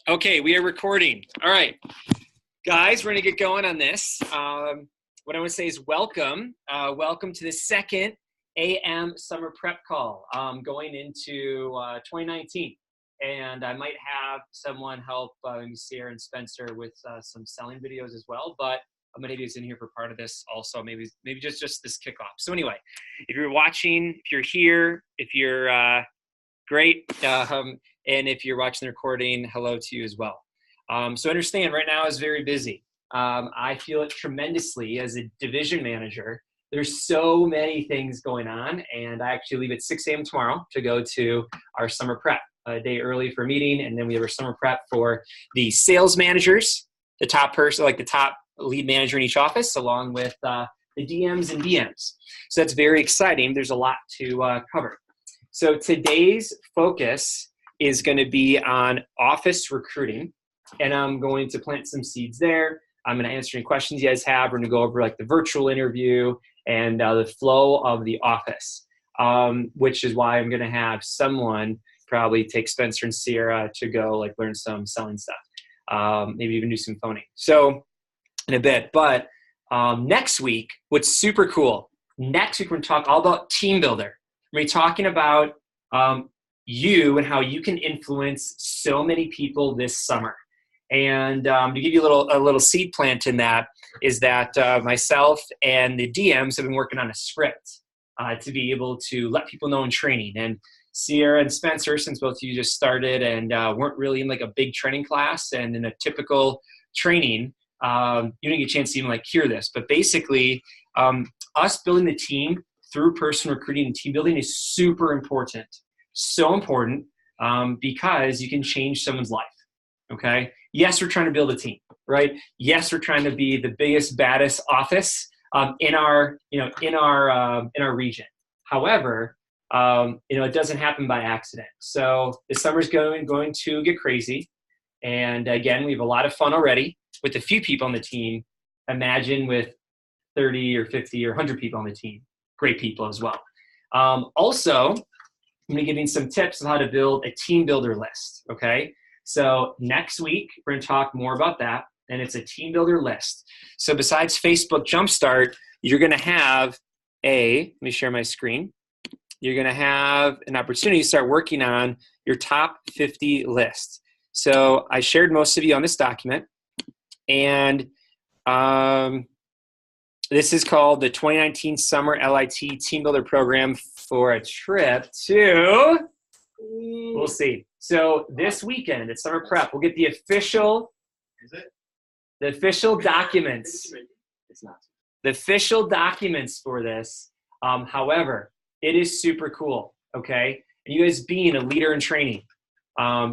Okay, we are recording. All right, guys, we're gonna get going on this. What I want to say is welcome. Welcome to the second AM summer prep call going into 2019. And I might have someone help maybe Sarah and Spencer with some selling videos as well, but I'm gonna be in here for part of this also, maybe just this kickoff. So anyway, if you're watching, if you're here, if you're great. And if you're watching the recording, hello to you as well. So understand right now is very busy. I feel it tremendously as a division manager. There's so many things going on, and I actually leave at 6 a.m. tomorrow to go to our summer prep, a day early for a meeting, and then we have our summer prep for the sales managers, the top person, like the top lead manager in each office, along with the DMs and BMs. So that's very exciting. There's a lot to cover. So today's focus is going to be on office recruiting, and I'm going to plant some seeds there. I'm going to answer any questions you guys have. We're going to go over like the virtual interview and the flow of the office, which is why I'm going to have someone probably take Spencer and Sierra to go like learn some selling stuff, maybe even do some phoning. So in a bit, but next week, what's super cool, next week we're going to talk all about Teambuilder. We're talking about you and how you can influence so many people this summer. And to give you a little seed plant in that is that myself and the DMs have been working on a script to be able to let people know in training. And Sierra and Spencer, since both of you just started and weren't really in like a big training class and in a typical training, you didn't get a chance to even like hear this. But basically, us building the team through person recruiting and team building is super important. So important because you can change someone's life, okay? Yes, we're trying to build a team, right? Yes, we're trying to be the biggest, baddest office in our region. However, it doesn't happen by accident. So the summer's going to get crazy. And again, we have a lot of fun already with a few people on the team. Imagine with 30 or 50 or 100 people on the team. Great people as well. Also, I'm going to give you some tips on how to build a team builder list, okay? So next week, we're going to talk more about that, and it's a team builder list. So besides Facebook Jumpstart, you're going to have let me share my screen. You're going to have an opportunity to start working on your top 50 list. So I shared most of you on this document, and this is called the 2019 Summer LIT Team Builder Program for a trip to, we'll see. So this weekend at Summer Prep, we'll get the official documents. It's not. The official documents for this. However, it is super cool, okay? And you guys being a leader in training,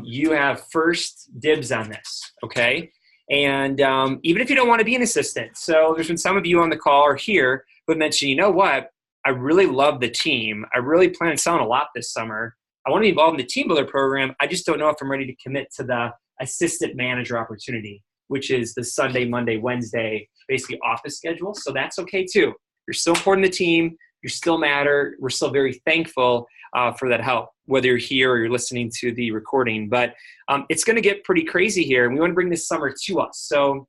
you have first dibs on this, okay? And even if you don't want to be an assistant, so there's been some of you on the call or here who have mentioned, you know what, I really love the team. I really plan on selling a lot this summer. I want to be involved in the Team Builder program. I just don't know if I'm ready to commit to the assistant manager opportunity, which is the Sunday, Monday, Wednesday, basically office schedule. So that's okay too. You're still important to the team. You still matter. We're still very thankful for that help, whether you're here or you're listening to the recording. But it's going to get pretty crazy here, and we want to bring this summer to us. So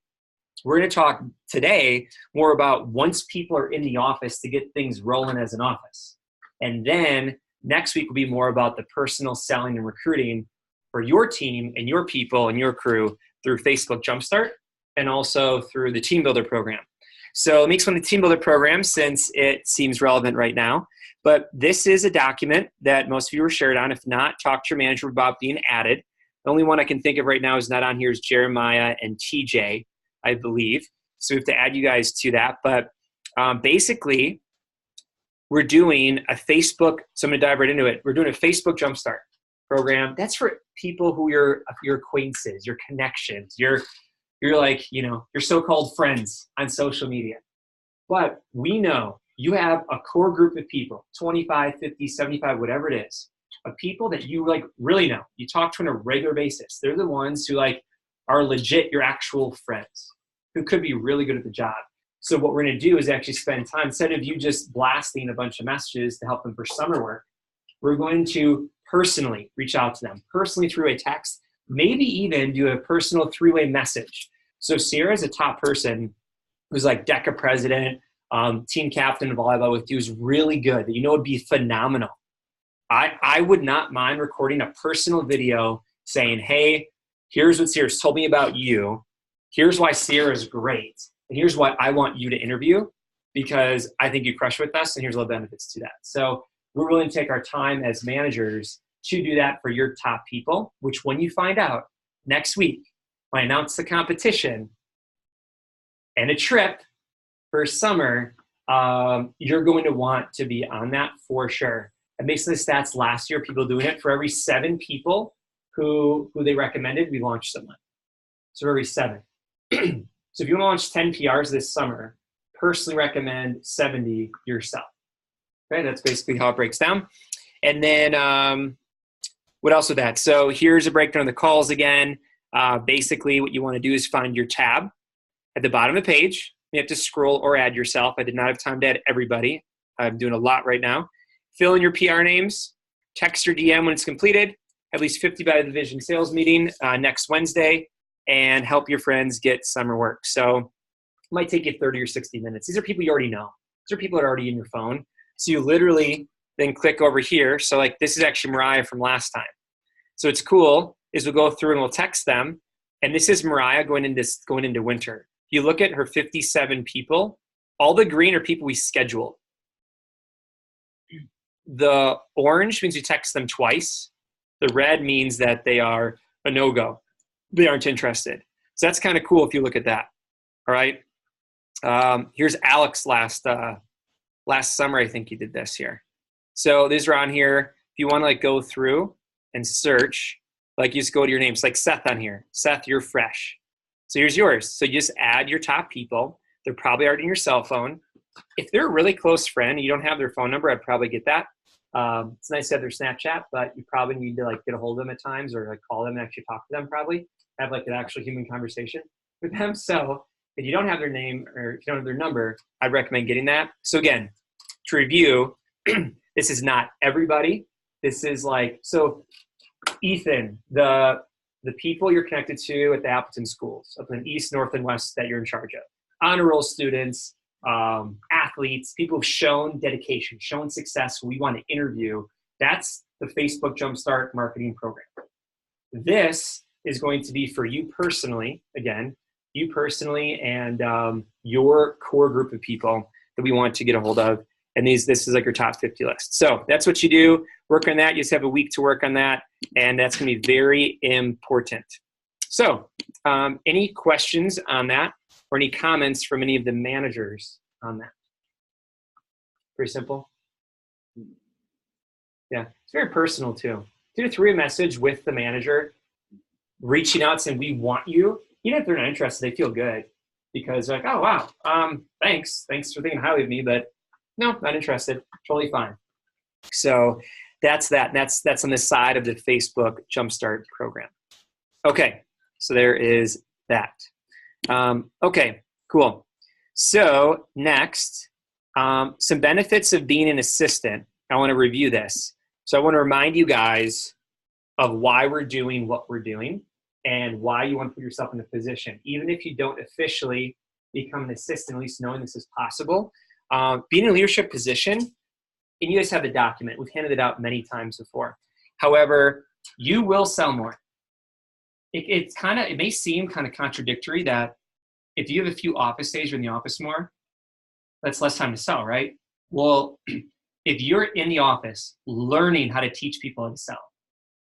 we're going to talk today more about once people are in the office to get things rolling as an office. And then next week will be more about the personal selling and recruiting for your team and your people and your crew through Facebook Jumpstart and also through the Team Builder program. So let me explain the Team Builder program since it seems relevant right now. But this is a document that most of you were shared on. If not, talk to your manager about being added. The only one I can think of right now is not on here is Jeremiah and TJ, I believe. So we have to add you guys to that. But basically, we're doing a Facebook, so I'm going to dive right into it. We're doing a Facebook Jumpstart program. That's for people who are your acquaintances, your connections, you're like, your so-called friends on social media. But we know you have a core group of people, 25, 50, 75, whatever it is, of people that you like really know. You talk to on a regular basis. They're the ones who like are legit your actual friends who could be really good at the job. So what we're going to do is actually spend time, instead of you just blasting a bunch of messages to help them for summer work, we're going to personally reach out to them, personally through a text, maybe even do a personal 3-way message. So Sierra's a top person who's like DECA president, team captain of volleyball with you, is really good, that would be phenomenal. I would not mind recording a personal video saying, hey, here's what Sierra's told me about you. Here's why Sierra is great. And here's why I want you to interview, because I think you crush with us, and here's all the benefits to that. So we're willing to take our time as managers to do that for your top people, which when you find out next week, when I announce the competition and a trip for summer, you're going to want to be on that for sure. And based on the stats last year, people doing it, for every 7 people who they recommended, we launched someone. So for every 7. So if you want to launch 10 PRs this summer, personally recommend 70 yourself. Okay, that's basically how it breaks down. And then what else with that? So here's a breakdown of the calls again. Basically what you want to do is find your tab at the bottom of the page. You have to scroll or add yourself. I did not have time to add everybody. I'm doing a lot right now. Fill in your PR names, text or DM when it's completed, at least 50 by the division sales meeting next Wednesday, and help your friends get summer work. So it might take you 30 or 60 minutes. These are people you already know. These are people that are already in your phone. So you literally then click over here. So like this is actually Mariah from last time. So it's cool is we'll go through and we'll text them. And this is Mariah going into winter. You look at her 57 people, all the green are people we scheduled. The orange means you text them twice. The red means that they are a no-go. They aren't interested. So that's kind of cool if you look at that. All right. Here's Alex last summer. I think he did this here. So these are on here. If you want to like go through and search, like you just go to your name. It's like Seth on here. Seth, you're fresh. So here's yours. So you just add your top people. They're probably already in your cell phone. If they're a really close friend and you don't have their phone number, I'd probably get that. It's nice to have their Snapchat, but you probably need to like get a hold of them at times, or like call them and actually talk to them, probably have like an actual human conversation with them. So if you don't have their name or if you don't have their number, I'd recommend getting that. So again, to review, this is not everybody. This is like, so Ethan, the people you're connected to at the Appleton schools, up in East, North, and West that you're in charge of. Honor roll students, athletes, people who've shown dedication, shown success, who we want to interview. That's the Facebook Jumpstart marketing program. This is going to be for you personally, again, you personally and your core group of people that we want to get a hold of. And this is like your top 50 list. So that's what you do. Work on that. You just have a week to work on that. And that's going to be very important. So any questions on that or any comments from any of the managers on that? Pretty simple. Yeah, it's very personal too. Do a 3-way message with the manager, reaching out saying, we want you. Even if they're not interested, they feel good because they're like, oh, wow, thanks for thinking highly of me, but no, not interested. Totally fine. So that's that. That's on the side of the Facebook Jumpstart program. Okay, so there is that. Okay, cool. So next, some benefits of being an assistant. I want to review this. So I want to remind you guys of why we're doing what we're doing and why you want to put yourself in a position. Even if you don't officially become an assistant, at least knowing this is possible. Being in a leadership position, and you guys have the document. We've handed it out many times before. However, you will sell more. It may seem kind of contradictory that if you have a few office days, you're in the office more, that's less time to sell, right? Well, if you're in the office learning how to teach people how to sell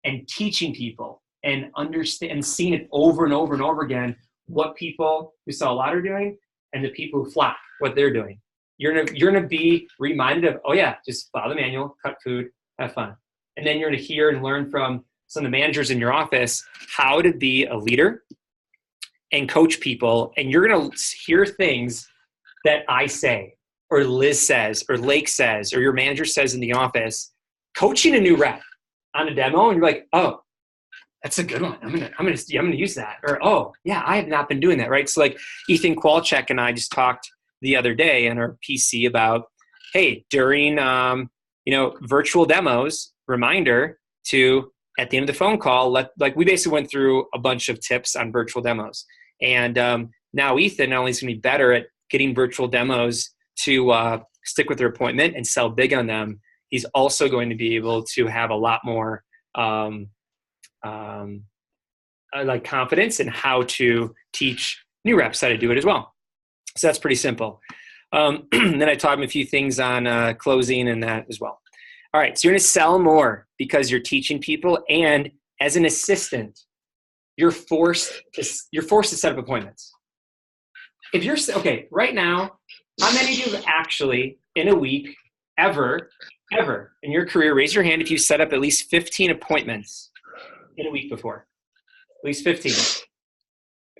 and teaching people and understand and seeing it over and over and over again, what people who sell a lot are doing and the people who flop, what they're doing. You're gonna be reminded of, oh yeah, just follow the manual, cut food, have fun. And then you're gonna hear and learn from some of the managers in your office how to be a leader and coach people. And you're gonna hear things that I say, or Liz says, or Lake says, or your manager says in the office, coaching a new rep on a demo, and you're like, oh, that's a good one. I'm gonna use that. Or, oh yeah, I have not been doing that, right? So like Ethan Kwalchek and I just talked the other day on our PC about, hey, during virtual demos, reminder to at the end of the phone call, we basically went through a bunch of tips on virtual demos. And now Ethan not only is going to be better at getting virtual demos to stick with their appointment and sell big on them, he's also going to be able to have a lot more like confidence in how to teach new reps how to do it as well. So that's pretty simple. Then I taught him a few things on closing and that as well. All right, so you're going to sell more because you're teaching people, and as an assistant, you're forced to set up appointments. If you're okay right now, how many of you have actually in a week ever in your career, raise your hand if you set up at least 15 appointments in a week before? At least 15.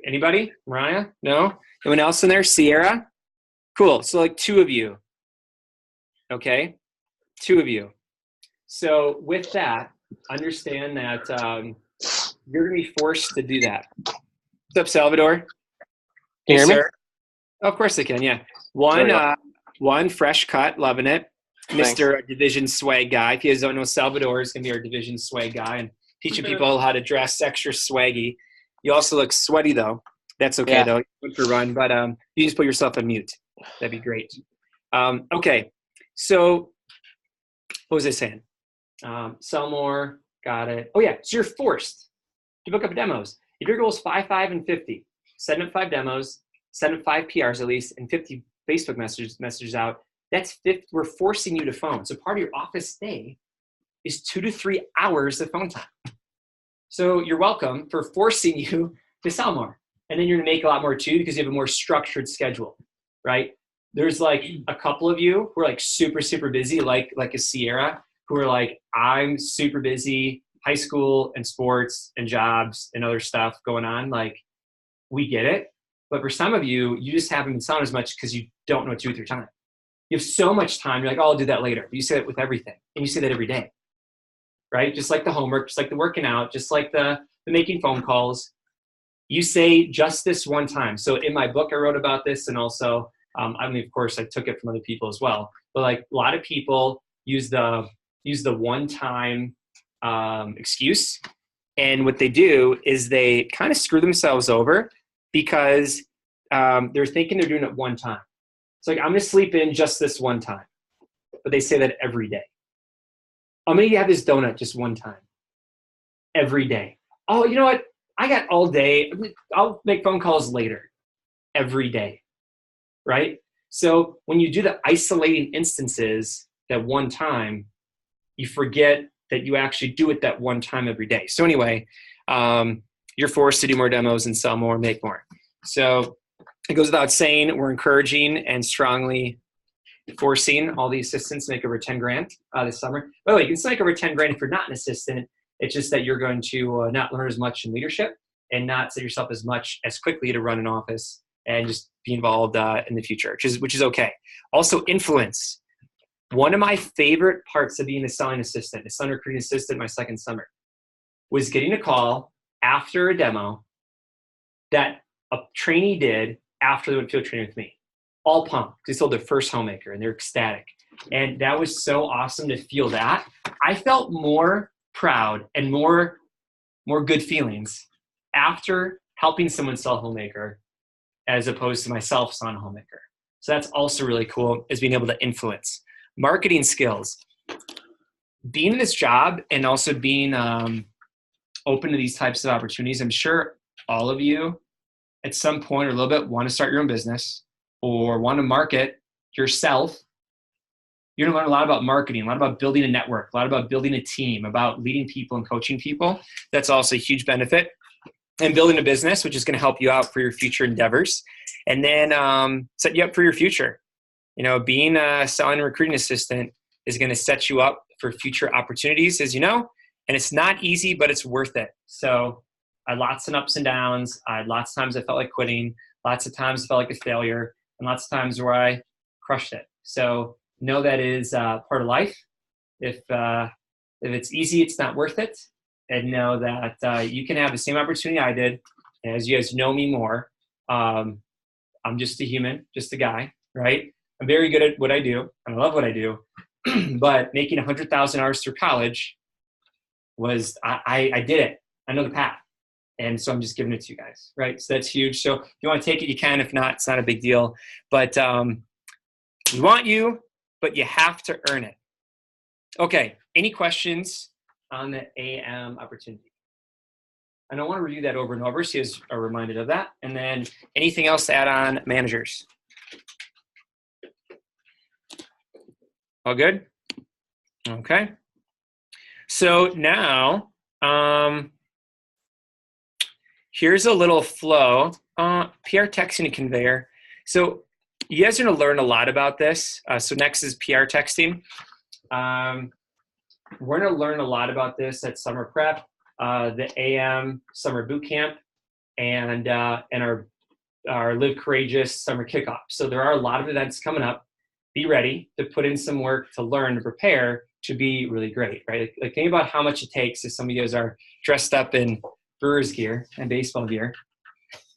Anybody? Mariah? No? Anyone else in there? Sierra? Cool. So like 2 of you. Okay? 2 of you. So with that, understand that you're going to be forced to do that. What's up, Salvador? Can you hear me? Sir? Oh, of course I can, yeah. One fresh cut, loving it. Thanks. Mr. Division Swag guy. If you guys don't know, Salvador is going to be our Division Swag guy and teaching people how to dress extra swaggy. You also look sweaty, though. That's okay, though. You went for a run, but you just put yourself on mute. That'd be great. Okay, so what was I saying? Sell more, got it. Oh, yeah, so you're forced to book up demos. If your goal is 5, 5, and 50, set up 5 demos, send up 5 PRs at least, and 50 Facebook messages out. That's 50. We're forcing you to phone. So part of your office day is 2 to 3 hours of phone time. So you're welcome for forcing you to sell more. And then you're going to make a lot more too because you have a more structured schedule, right? There's like a couple of you who are like super, super busy, like a Sierra, who are like, I'm super busy, high school and sports and jobs and other stuff going on. Like, we get it. But for some of you, you just haven't been selling as much because you don't know what to do with your time. You have so much time. You're like, oh, I'll do that later. But you say that with everything. And you say that every day, right? Just like the homework, just like the working out, just like the making phone calls. You say just this one time. So in my book, I wrote about this. And also, I mean, of course, I took it from other people as well. But like a lot of people use the one-time excuse. And what they do is they kind of screw themselves over because they're thinking they're doing it one time. It's like, I'm going to sleep in just this one time. But they say that every day. I'm going to have this donut just one time. Every day. Oh, you know what? I got all day. I'll make phone calls later. Every day. Right? So when you do the isolating instances that one time, you forget that you actually do it that one time every day. So anyway, you're forced to do more demos and sell more, make more. So it goes without saying, we're encouraging and strongly forcing all the assistants to make over 10 grand this summer. By the way, you can still make over 10 grand if you're not an assistant. It's just that you're going to not learn as much in leadership and not set yourself as quickly to run an office and just be involved in the future, which is okay. Also, influence. One of my favorite parts of being a selling assistant, a selling recruiting assistant my second summer, was getting a call after a demo that a trainee did after they went field training with me. All pumped because they sold their first homemaker and they're ecstatic. And that was so awesome to feel that. I felt more proud and more good feelings after helping someone sell a homemaker as opposed to myself selling a homemaker. So that's also really cool, is being able to influence. Marketing skills. Being in this job and also being open to these types of opportunities, I'm sure all of you at some point or a little bit want to start your own business or want to market yourself. You're going to learn a lot about marketing, a lot about building a network, a lot about building a team, about leading people and coaching people. That's also a huge benefit. And building a business, which is going to help you out for your future endeavors. And then set you up for your future. You know, being a selling and recruiting assistant is going to set you up for future opportunities, as you know. And it's not easy, but it's worth it. So I had lots of ups and downs. I had lots of times I felt like quitting. Lots of times I felt like a failure. And lots of times where I crushed it. So know that is part of life. If it's easy, it's not worth it. And know that you can have the same opportunity I did. And as you guys know me more, I'm just a human, just a guy, right? I'm very good at what I do. I love what I do. But making $100,000 through college was I did it. I know the path. And so I'm just giving it to you guys, right? So that's huge. So if you want to take it, you can. If not, it's not a big deal. But we want you, but you have to earn it. Okay, any questions on the AM opportunity? And I want to review that over and over so you guys are reminded of that. And then anything else to add on managers? All good? Okay. So now, here's a little flow. PR texting and conveyor. So you guys are going to learn a lot about this. So next is PR texting. We're going to learn a lot about this at summer prep, the AM summer boot camp, and our Live Courageous summer kickoff. So there are a lot of events coming up. Be ready to put in some work to learn, to prepare to be really great, right? Like think about how much it takes if some of you guys are dressed up in Brewers gear and baseball gear.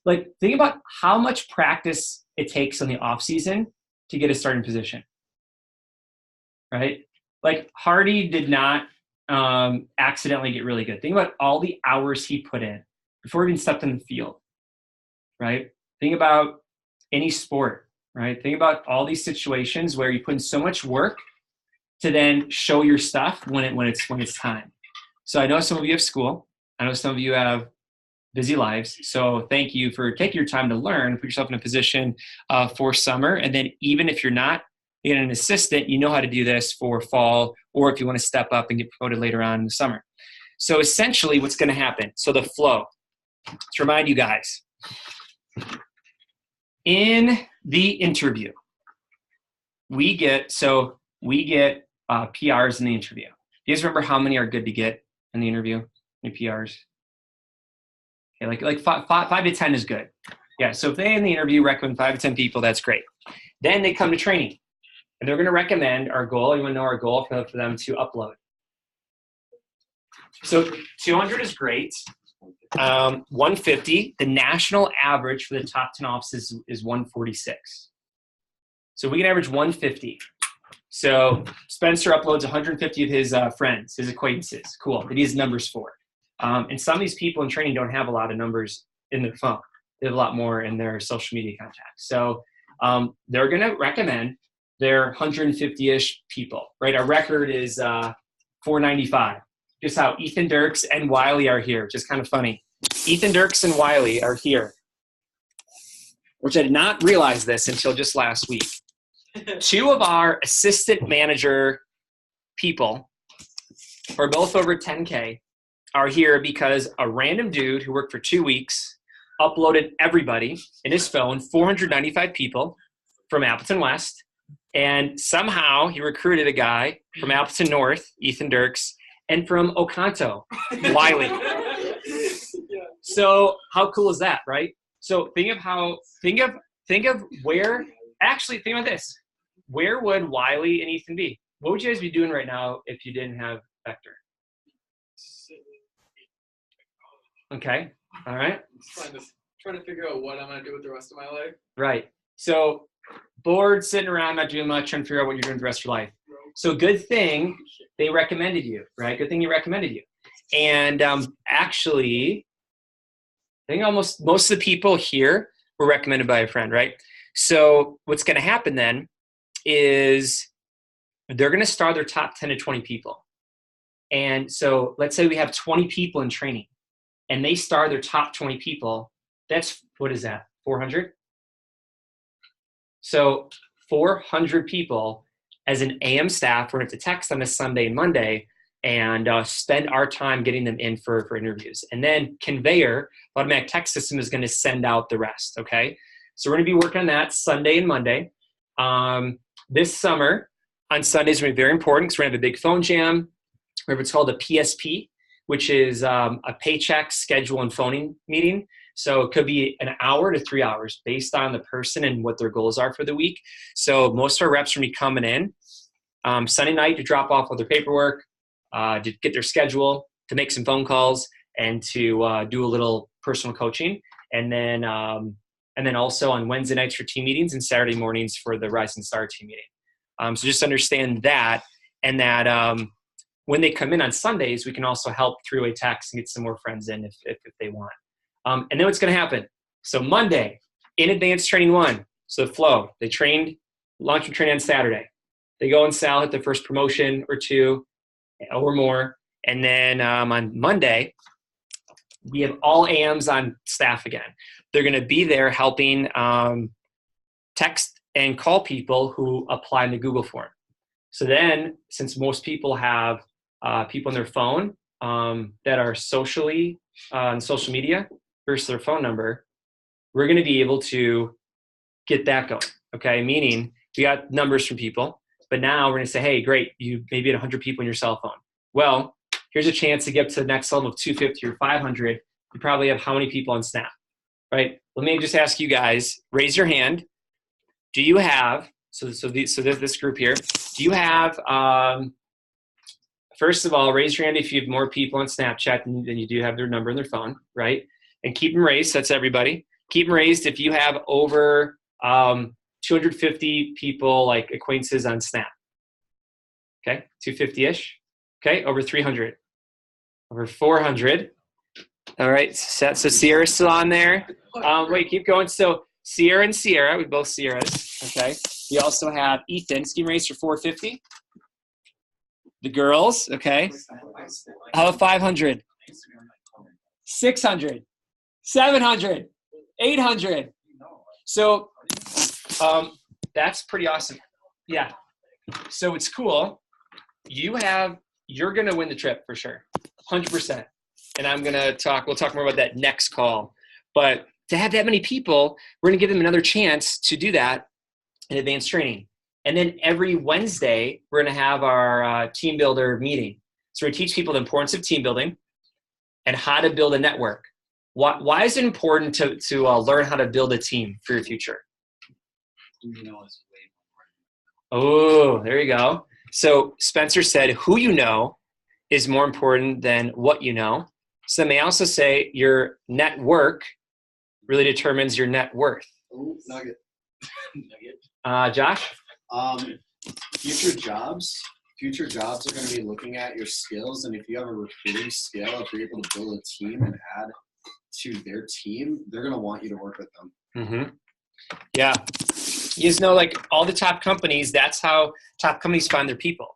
Like think about how much practice it takes in the off season to get a starting position, right? Like Hardy did not accidentally get really good. Think about all the hours he put in before he even stepped in the field, right? Think about any sport, right? Think about all these situations where you put in so much work to then show your stuff when it's time. So I know some of you have school. I know some of you have busy lives. So thank you for taking your time to learn, put yourself in a position for summer. And then even if you're not being an assistant, you know how to do this for fall, or if you want to step up and get promoted later on in the summer. So essentially what's going to happen, so the flow, to remind you guys, in the interview, we get PRs in the interview. You guys remember how many are good to get in the interview? Any PRs? Okay, like five to 10 is good. Yeah, so if they in the interview recommend 5 to 10 people, that's great. Then they come to training, and they're going to recommend our goal. You want to know our goal for them to upload. So 200 is great. 150, the national average for the top 10 offices is 146. So we can average 150. So Spencer uploads 150 of his friends, his acquaintances. Cool, that he has numbers for. And some of these people in training don't have a lot of numbers in their phone. They have a lot more in their social media contacts. So they're going to recommend their 150-ish people, right? Our record is 495. Just how Ethan Dirks and Wiley are here, which is kind of funny. Ethan Dirks and Wiley are here, which I did not realize this until just last week. 2 of our assistant manager people, who are both over 10K, are here because a random dude who worked for 2 weeks uploaded everybody in his phone, 495 people from Appleton West, and somehow he recruited a guy from Appleton North, Ethan Dirks, and from Oconto, Wiley. So how cool is that, right? So think of where, actually think about this. Where would Wiley and Ethan be? What would you guys be doing right now if you didn't have Vector? Okay, all right. Trying to figure out what I'm going to do with the rest of my life. Right. So bored, sitting around, not doing much, trying to figure out what you're doing the rest of your life. So good thing they recommended you, right? Good thing you recommended you. And actually, I think almost most of the people here were recommended by a friend, right? So what's going to happen then is they're going to star their top 10 to 20 people. And so let's say we have 20 people in training and they star their top 20 people. That's, what is that, 400? So 400 people as an AM staff, we're going to text on a Sunday and Monday and spend our time getting them in for interviews. And then Conveyor, automatic text system, is going to send out the rest, okay? So we're going to be working on that Sunday and Monday. This summer, on Sundays, we're going to be very important because we're going to have a big phone jam. We have what's called a PSP, which is a paycheck, schedule, and phoning meeting. So it could be an hour to 3 hours based on the person and what their goals are for the week. So most of our reps are going to be coming in Sunday night to drop off all their paperwork, to get their schedule, to make some phone calls, and to do a little personal coaching. And then also on Wednesday nights for team meetings and Saturday mornings for the Rise and Star team meeting. So just understand that, and that when they come in on Sundays, we can also help through a text and get some more friends in if they want. And then what's going to happen? So Monday, in advanced training 1, so the flow, they trained, launch and train on Saturday. They go and sell, hit the first promotion or 2 or more. And then on Monday, we have all AMs on staff again. They're going to be there helping text and call people who apply in the Google form. So then, since most people have people on their phone that are socially on social media versus their phone number, we're going to be able to get that going. Okay, meaning we got numbers from people, but now we're going to say, hey, great, you maybe had 100 people on your cell phone. Well, here's a chance to get to the next level of 250 or 500. You probably have how many people on Snap, right? Let me just ask you guys, raise your hand. Do you have, so this group here, do you have, first of all, raise your hand if you have more people on Snapchat than you do have their number in their phone, right? And keep them raised, that's everybody. Keep them raised if you have over 250 people, like acquaintances on Snap. Okay, 250-ish. Okay, over 300. Over 400. All right, so Sierra's still on there. Wait, keep going. So Sierra and Sierra, we both Sierras. Okay. We also have Ethan. Scheme race for 450. The girls, okay. How about 500? 600. 700. 800. So that's pretty awesome. Yeah. So it's cool. You're going to win the trip for sure. 100%. And we'll talk more about that next call. But to have that many people, we're going to give them another chance to do that in advanced training. And then every Wednesday, we're going to have our team builder meeting. So we teach people the importance of team building and how to build a network. Why is it important to learn how to build a team for your future? Oh, there you go. So Spencer said, who you know is more important than what you know. So they may also say your network really determines your net worth. Ooh, nugget. Josh? Future jobs are going to be looking at your skills, and if you have a recruiting skill, if you're able to build a team and add to their team, they're going to want you to work with them. Mm-hmm. Yeah. You just know, like all the top companies, that's how top companies find their people,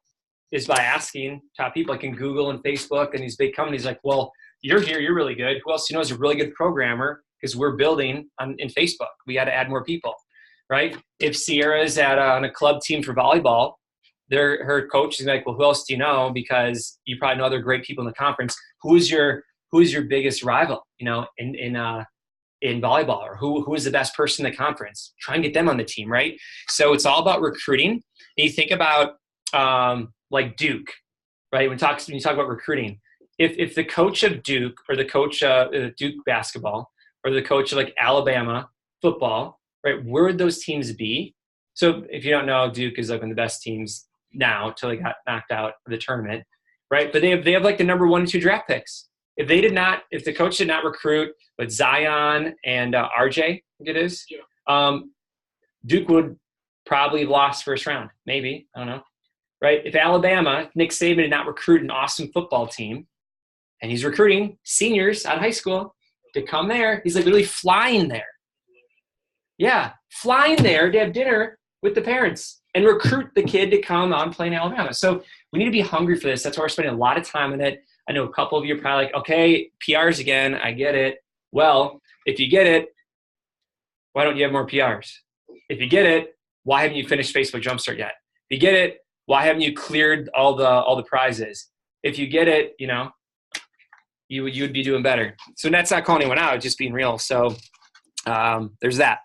is by asking top people, like in Google and Facebook and these big companies, like, well, you're here, you're really good. Who else you know is a really good programmer? Because we're building in Facebook. We got to add more people, right? If Sierra's on a club team for volleyball, her coach is like, well, who else do you know? Because you probably know other great people in the conference. Who's your biggest rival, in volleyball, or who is the best person in the conference? Try and get them on the team, right? So it's all about recruiting. And you think about like Duke, right? When you talk about recruiting, if the coach of Duke or the coach of Duke basketball or the coach of like Alabama football, right? Where would those teams be? So if you don't know, Duke is like one of the best teams now till they got knocked out of the tournament, right? But they have like the number 1 and 2 draft picks. If the coach did not recruit with Zion and RJ, I think it is, Duke would probably have lost first round, maybe, I don't know, right? If Nick Saban did not recruit an awesome football team, and he's recruiting seniors out of high school to come there, he's like literally flying there. Yeah, flying there to have dinner with the parents and recruit the kid to come on play in Alabama. So we need to be hungry for this. That's why we're spending a lot of time on it. I know a couple of you are probably like, okay, PRs again, I get it. Well, if you get it, why don't you have more PRs? If you get it, why haven't you finished Facebook Jumpstart yet? If you get it, why haven't you cleared all the prizes? If you get it, you would be doing better. So that's not calling anyone out, just being real. So there's that.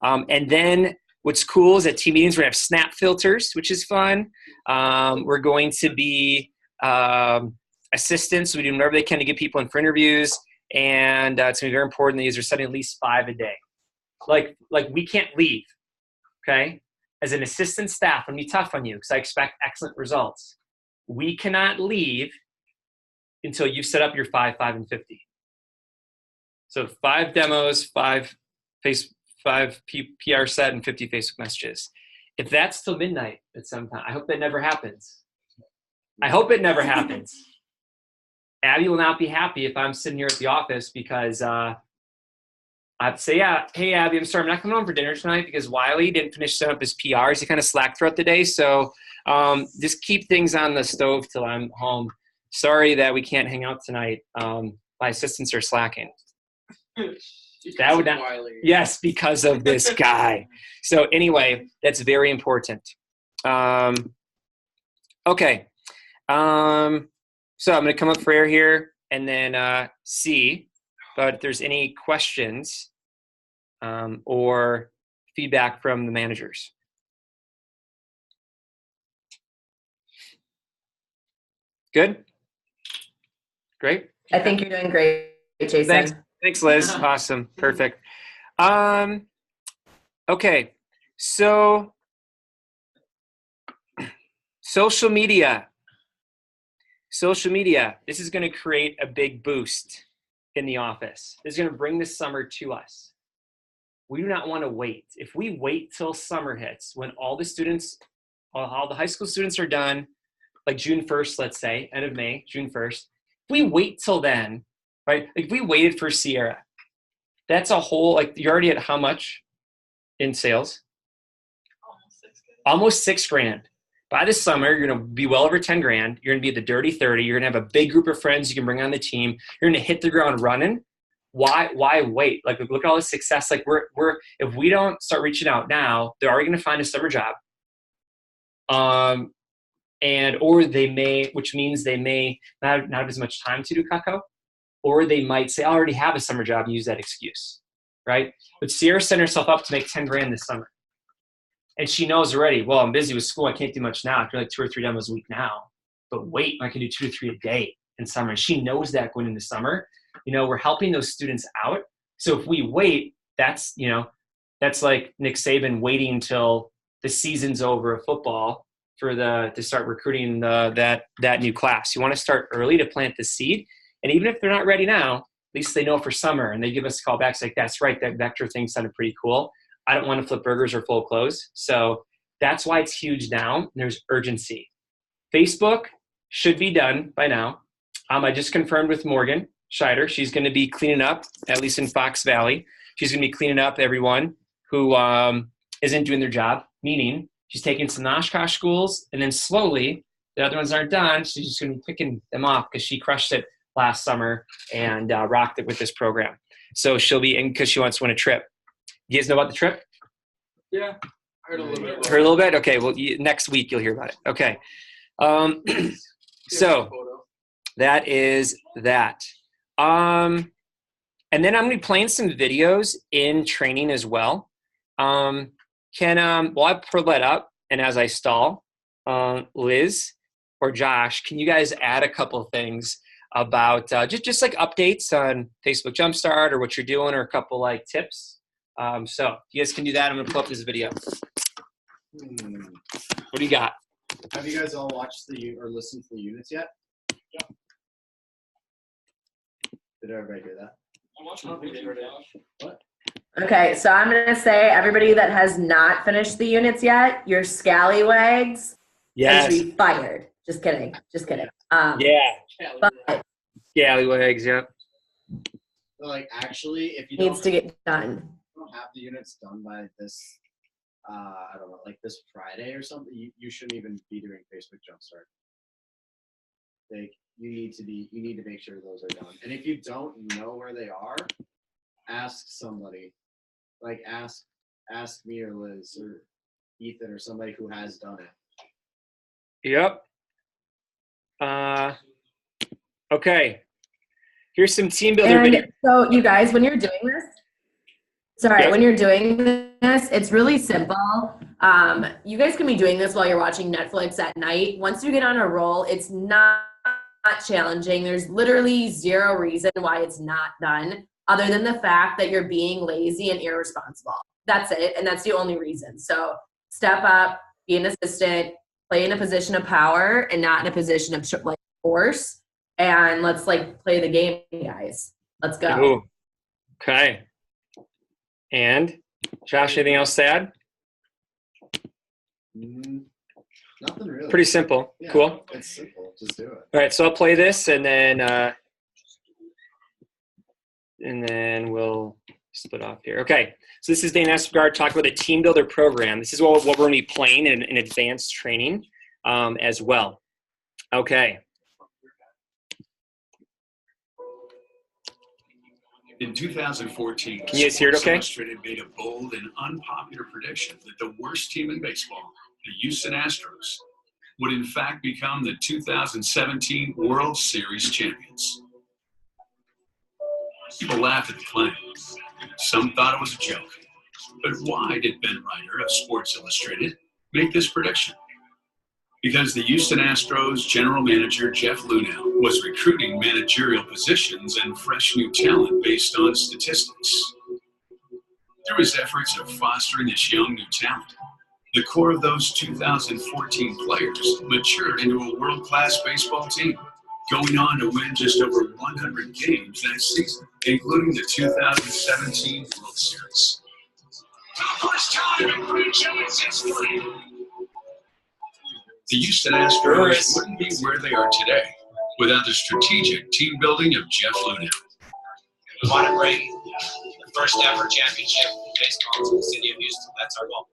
And then what's cool is at team meetings, we're going to have snap filters, which is fun. We're going to be assistants. We do whatever they can to get people in for interviews. And it's going to be very important that they're setting at least 5 a day. Like we can't leave, okay? As an assistant staff, I'm going to be tough on you because I expect excellent results. We cannot leave until you've set up your 5, 5, and 50. So 5 demos, 5 PR set, and 50 Facebook messages. If that's till midnight at some time, I hope that never happens. I hope it never happens. Abby will not be happy if I'm sitting here at the office because I'd say, yeah, hey, Abby, I'm sorry, I'm not coming home for dinner tonight because Wiley didn't finish setting up his PRs. He kind of slacked throughout the day. So just keep things on the stove till I'm home. Sorry that we can't hang out tonight. My assistants are slacking. That would not, yes, because of this guy. So anyway, that's very important. Okay. So I'm going to come up for air here and then see if there's any questions or feedback from the managers. Good? Great. I think you're doing great, Jason. Thanks, Liz. Awesome. Perfect. Okay. So social media. Social media. This is going to create a big boost in the office. This is going to bring the summer to us. We do not want to wait. If we wait till summer hits, when all the students, all the high school students are done, like June 1st, let's say, end of May, June 1st, if we wait till then, right? Like if we waited for Sierra, that's a whole, like you're already at how much in sales? Almost $6,000. By the summer, you're going to be well over 10 grand. You're going to be at the dirty 30. You're going to have a big group of friends you can bring on the team. You're going to hit the ground running. Why wait? Like, look at all the success. Like if we don't start reaching out now, they're already going to find a summer job. Or they may, which means they may not have as much time to do Kakao, or they might say, I already have a summer job and use that excuse, right? But Sierra set herself up to make 10 grand this summer. And she knows already, well, I'm busy with school. I can't do much now. I can do like 2 or 3 demos a week now. But wait, I can do 2 to 3 a day in summer. And she knows that going into summer. We're helping those students out. So if we wait, that's like Nick Saban waiting until the season's over of football to start recruiting that new class. You want to start early to plant the seed. And even if they're not ready now, at least they know for summer. And they give us a call back. It's like, that's right, that vector thing sounded pretty cool. I don't want to flip burgers or full clothes. So that's why it's huge now. There's urgency. Facebook should be done by now. I just confirmed with Morgan Scheider. She's going to be cleaning up, at least in Fox Valley. She's going to be cleaning up everyone who isn't doing their job, meaning she's taking some Oshkosh schools, and then slowly, the other ones aren't done. She's just going to be picking them off because she crushed it last summer and rocked it with this program. So she'll be in because she wants to win a trip. You guys know about the trip? Yeah, I heard a little bit. Heard a little bit? Okay, well, next week you'll hear about it. Okay. So that is that. And then I'm going to be playing some videos in training as well. While I pull that up, and as I stall, Liz or Josh, can you guys add a couple of things about just like updates on Facebook Jumpstart or what you're doing, or a couple like tips? So if you guys can do that, I'm going to pull up this video. What do you got? Have you guys all watched or listened to the units yet? Yeah. Did everybody hear that? I'm watching the video today. What? Okay, so I'm going to say everybody that has not finished the units yet, your scallywags Yes. should be fired. Just kidding. Yeah. But Scallywags, yep. Like, actually, if you needs to get done. don't have the units done by this, I don't know, like this Friday or something, you shouldn't even be doing Facebook Jumpstart. Like, you need to make sure those are done. And if you don't know where they are, ask somebody. Like, ask me or Liz or Ethan or somebody who has done it. Yep. Okay. Here's some team builder And videos. so you guys, when you're doing this, when you're doing this, it's really simple. You guys can be doing this while you're watching Netflix at night. Once you get on a roll, it's not challenging. There's literally zero reason why it's not done other than the fact that you're being lazy and irresponsible. That's it. And that's the only reason. So step up, be an assistant, play in a position of power and not in a position of like force. And let's like play the game, guys. Let's go. Ooh. Okay. And Josh, anything else to add? Nothing really. Pretty simple. Yeah, Cool. it's simple. Just do it. All right, so I'll play this, and then we'll split off here. Okay, so this is Dane Estegard talking about the Team Builder program. This is what we're going to be playing in advanced training as well. Okay. In 2014, Can you guys hear it okay? Sports Illustrated made a bold and unpopular prediction that the worst team in baseball, the Houston Astros, would in fact become the 2017 World Series champions. People laughed at the claim. Some thought it was a joke. But why did Ben Ryder of Sports Illustrated make this prediction? Because the Houston Astros general manager Jeff Luhnow was recruiting managerial positions and fresh new talent based on statistics. Through his efforts of fostering this young new talent, the core of those 2014 players matured into a world-class baseball team, going on to win just over 100 games that season, including the 2017 World Series. For the first time in franchise history, the Houston Astros wouldn't be where they are today without the strategic team building of Jeff Luhnow. We want to bring the first ever championship in baseball to the city of Houston. That's our goal.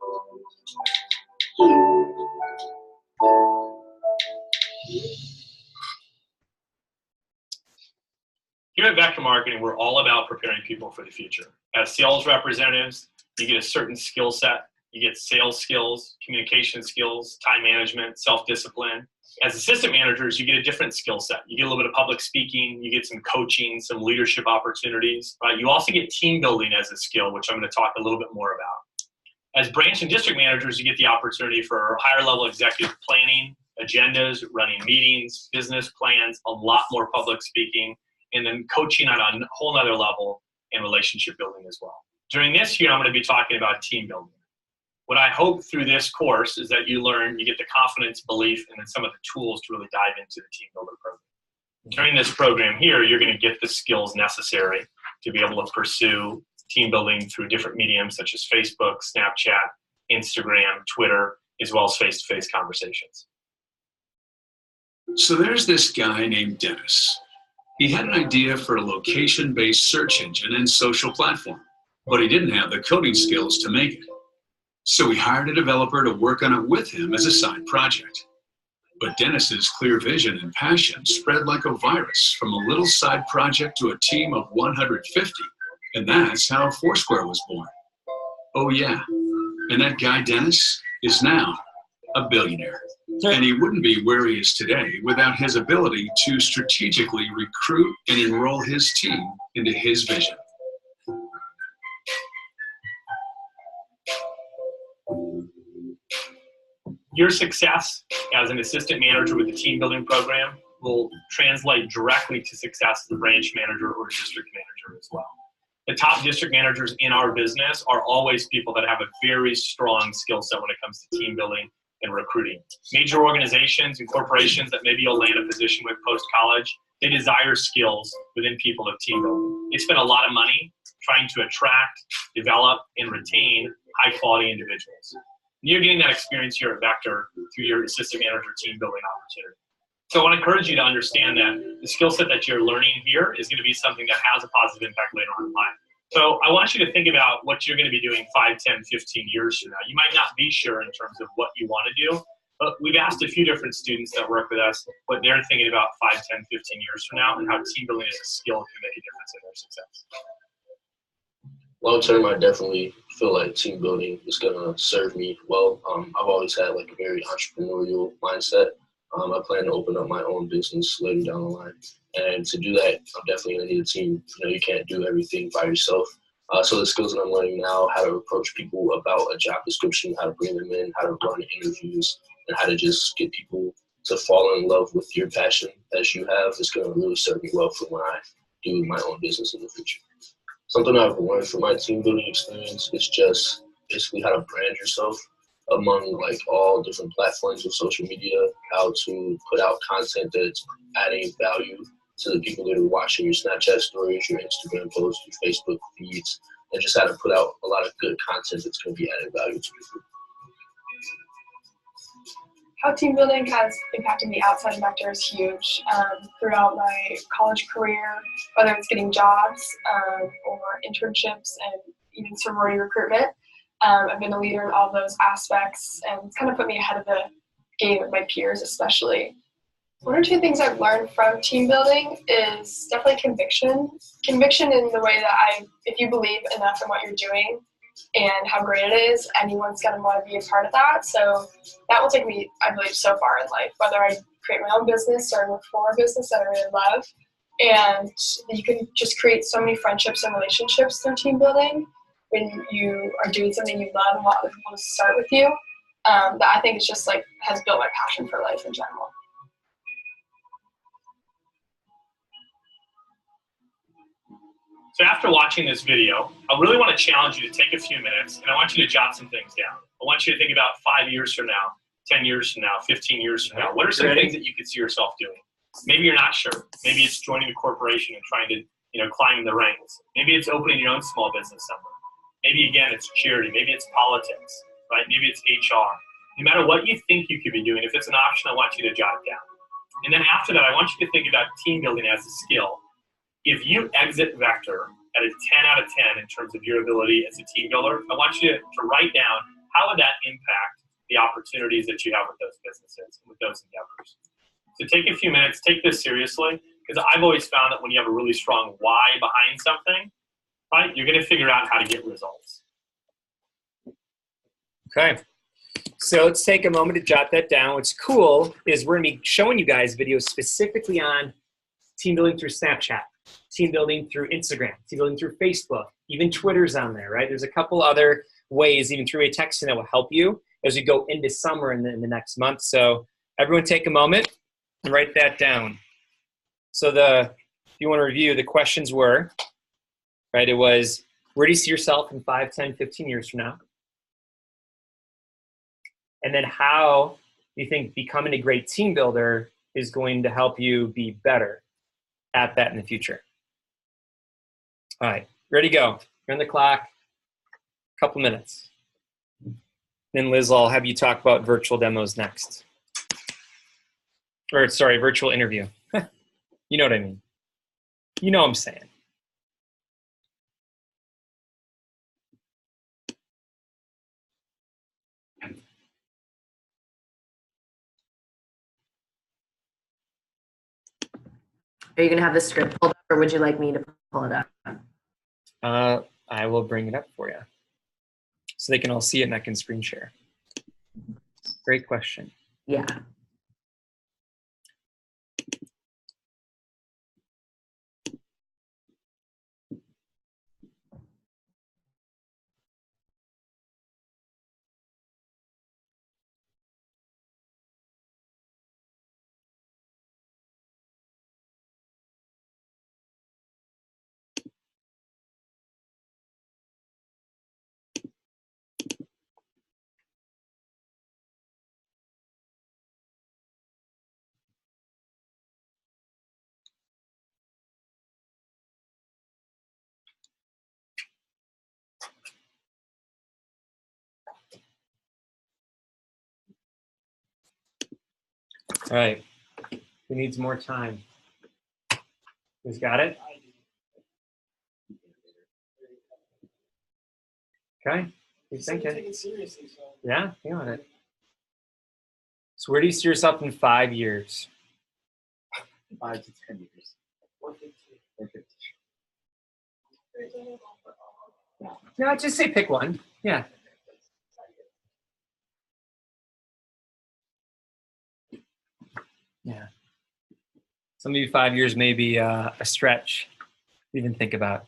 Here at Vector Marketing, we're all about preparing people for the future. As sales representatives, you get a certain skill set. You get sales skills, communication skills, time management, self-discipline. As assistant managers, you get a different skill set. You get a little bit of public speaking, you get some coaching, some leadership opportunities. You also get team building as a skill, which I'm going to talk a little bit more about. As branch and district managers, you get the opportunity for higher level executive planning, agendas, running meetings, business plans, a lot more public speaking, and then coaching on a whole nother level and relationship building as well. During this year, I'm going to be talking about team building. What I hope through this course is that you get the confidence, belief, and then some of the tools to really dive into the Team Builder program. During this program here, you're going to get the skills necessary to be able to pursue team building through different mediums such as Facebook, Snapchat, Instagram, Twitter, as well as face-to-face conversations. So there's this guy named Dennis. He had an idea for a location-based search engine and social platform, but he didn't have the coding skills to make it. So he hired a developer to work on it with him as a side project. But Dennis's clear vision and passion spread like a virus from a little side project to a team of 150. And that's how Foursquare was born. Oh yeah, and that guy Dennis is now a billionaire. And he wouldn't be where he is today without his ability to strategically recruit and enroll his team into his vision. Your success as an assistant manager with the team building program will translate directly to success as a branch manager or district manager as well. The top district managers in our business are always people that have a very strong skill set when it comes to team building and recruiting. Major organizations and corporations that maybe you'll land a position with post-college, they desire skills within people of team building. They spend a lot of money trying to attract, develop, and retain high-quality individuals. You're getting that experience here at Vector through your assistant manager team building opportunity. So I want to encourage you to understand that the skill set that you're learning here is going to be something that has a positive impact later on in life. So I want you to think about what you're going to be doing 5, 10, 15 years from now. You might not be sure in terms of what you want to do, but we've asked a few different students that work with us what they're thinking about 5, 10, 15 years from now and how team building as a skill can make a difference in their success. Long term, I definitely feel like team building is going to serve me well. I've always had like a very entrepreneurial mindset. I plan to open up my own business later down the line. And to do that, I'm definitely going to need a team. You can't do everything by yourself. So the skills that I'm learning now, how to approach people about a job description, how to bring them in, how to run interviews, and how to just get people to fall in love with your passion as you have is going to really serve me well for when I do my own business in the future. Something I've learned from my team building experience is just basically how to brand yourself among like all different platforms of social media, how to put out content that's adding value to the people that are watching your Snapchat stories, your Instagram posts, your Facebook feeds, and just how to put out a lot of good content that's going to be adding value to people. how team building has impacted me outside of Vector is huge. Throughout my college career, whether it's getting jobs or internships and even sorority recruitment, I've been a leader in all those aspects, and it's kind of put me ahead of the game with my peers, especially. One or two things I've learned from team building is definitely conviction. Conviction in the way that if you believe enough in what you're doing and how great it is, anyone's going to want to be a part of that. So that will take me, I believe, so far in life, whether I create my own business or work for a business that I really love. And you can just create so many friendships and relationships through team building when you are doing something you love and want other people to start with you. That I think is just like has built my passion for life in general. So after watching this video, I really want to challenge you to take a few minutes, and I want you to jot some things down. I want you to think about 5 years from now, 10 years from now, 15 years from now. What are some things that you could see yourself doing? Maybe you're not sure. Maybe it's joining a corporation and trying to, climb the ranks. Maybe it's opening your own small business somewhere. Maybe, again, it's charity. Maybe it's politics, right? Maybe it's HR. No matter what you think you could be doing, if it's an option, I want you to jot it down. And then after that, I want you to think about team building as a skill. If you exit Vector at a 10 out of 10 in terms of your ability as a team builder, I want you to write down how would that impact the opportunities that you have with those businesses and with those endeavors. So take a few minutes, take this seriously, because I've always found that when you have a really strong why behind something, right, you're going to figure out how to get results. Okay. So let's take a moment to jot that down. What's cool is we're going to be showing you guys videos specifically on team building through Snapchat, team building through Instagram, team building through Facebook, even Twitter's on there, right? There's a couple other ways, even through a texting, that will help you as we go into summer in the next month. So everyone take a moment and write that down. So if you want to review, the questions were, right, it was, where do you see yourself in 5, 10, 15 years from now? And then how do you think becoming a great team builder is going to help you be better at that in the future? All right, ready to go. Run the clock, a couple minutes. Then Liz, I'll have you talk about virtual demos next. Or sorry, virtual interview. You know what I mean. You know what I'm saying. Are you going to have the script pulled up, or would you like me to pull it up? I will bring it up for you so they can all see it and I can screen share. Great question. Yeah. All right. Who needs more time? Who's got it? Okay. Who's thinking? Take it seriously, so. Yeah, feeling it. So where do you see yourself in 5 years? 5 to 10 years. 450. No, just say pick one. Yeah. Yeah. Some of you 5 years may be a stretch to even think about.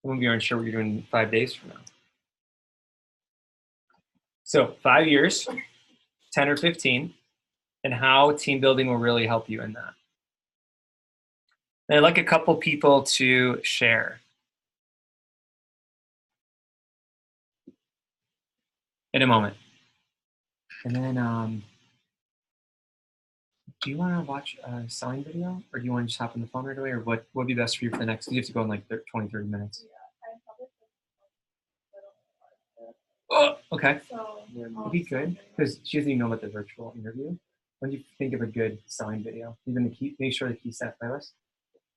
Some of you aren't sure what you're doing 5 days from now. So 5 years, 10 or 15, and how team building will really help you in that. And I'd like a couple people to share. In a moment. And then, do you want to watch a selling video, or do you want to just hop on the phone right away, or what would be best for you for the next? You have to go in like 20, 30 minutes. Oh, okay. So It'd be good because she doesn't even know about the virtual interview. When you think of a good selling video, even the key, make sure the key set playlist.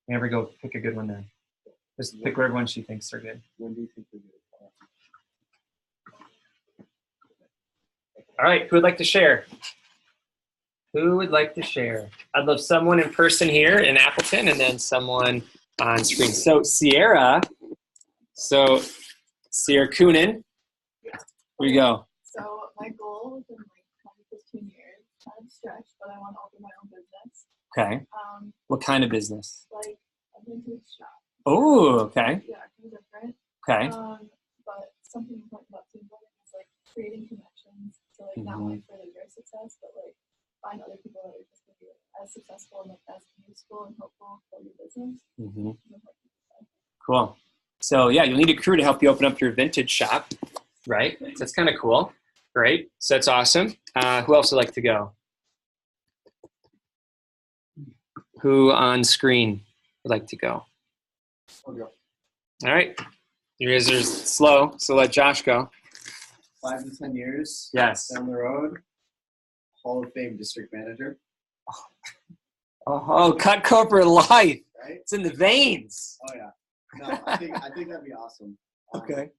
Never go pick a good one then. Just pick whatever one she thinks are good. When do you think they're good? All right, who would like to share? Who would like to share? I'd love someone in person here in Appleton and then someone on screen. So Sierra Coonan, here you go. So my goal within like 10, 15 years, kind of stretched, but I want to open my own business. Okay. What kind of business? Like a vintage shop. Oh, okay. Yeah, kind of different. Okay. But something important about team building is like creating connections. So like not only for your success, but like find other people that are just going to be as successful and like as useful and helpful for your business. Cool. So yeah, you'll need a crew to help you open up your vintage shop, right? So that's kind of cool. Great. So that's awesome. Who else would like to go? Who on screen would like to go? I'll go. All right. You guys are slow, so let Josh go. 5 to 10 years. Yes. Down the road. Hall of Fame district manager. Oh, cut corporate life. Right? It's in the veins. Oh yeah. No, I think that'd be awesome. Okay.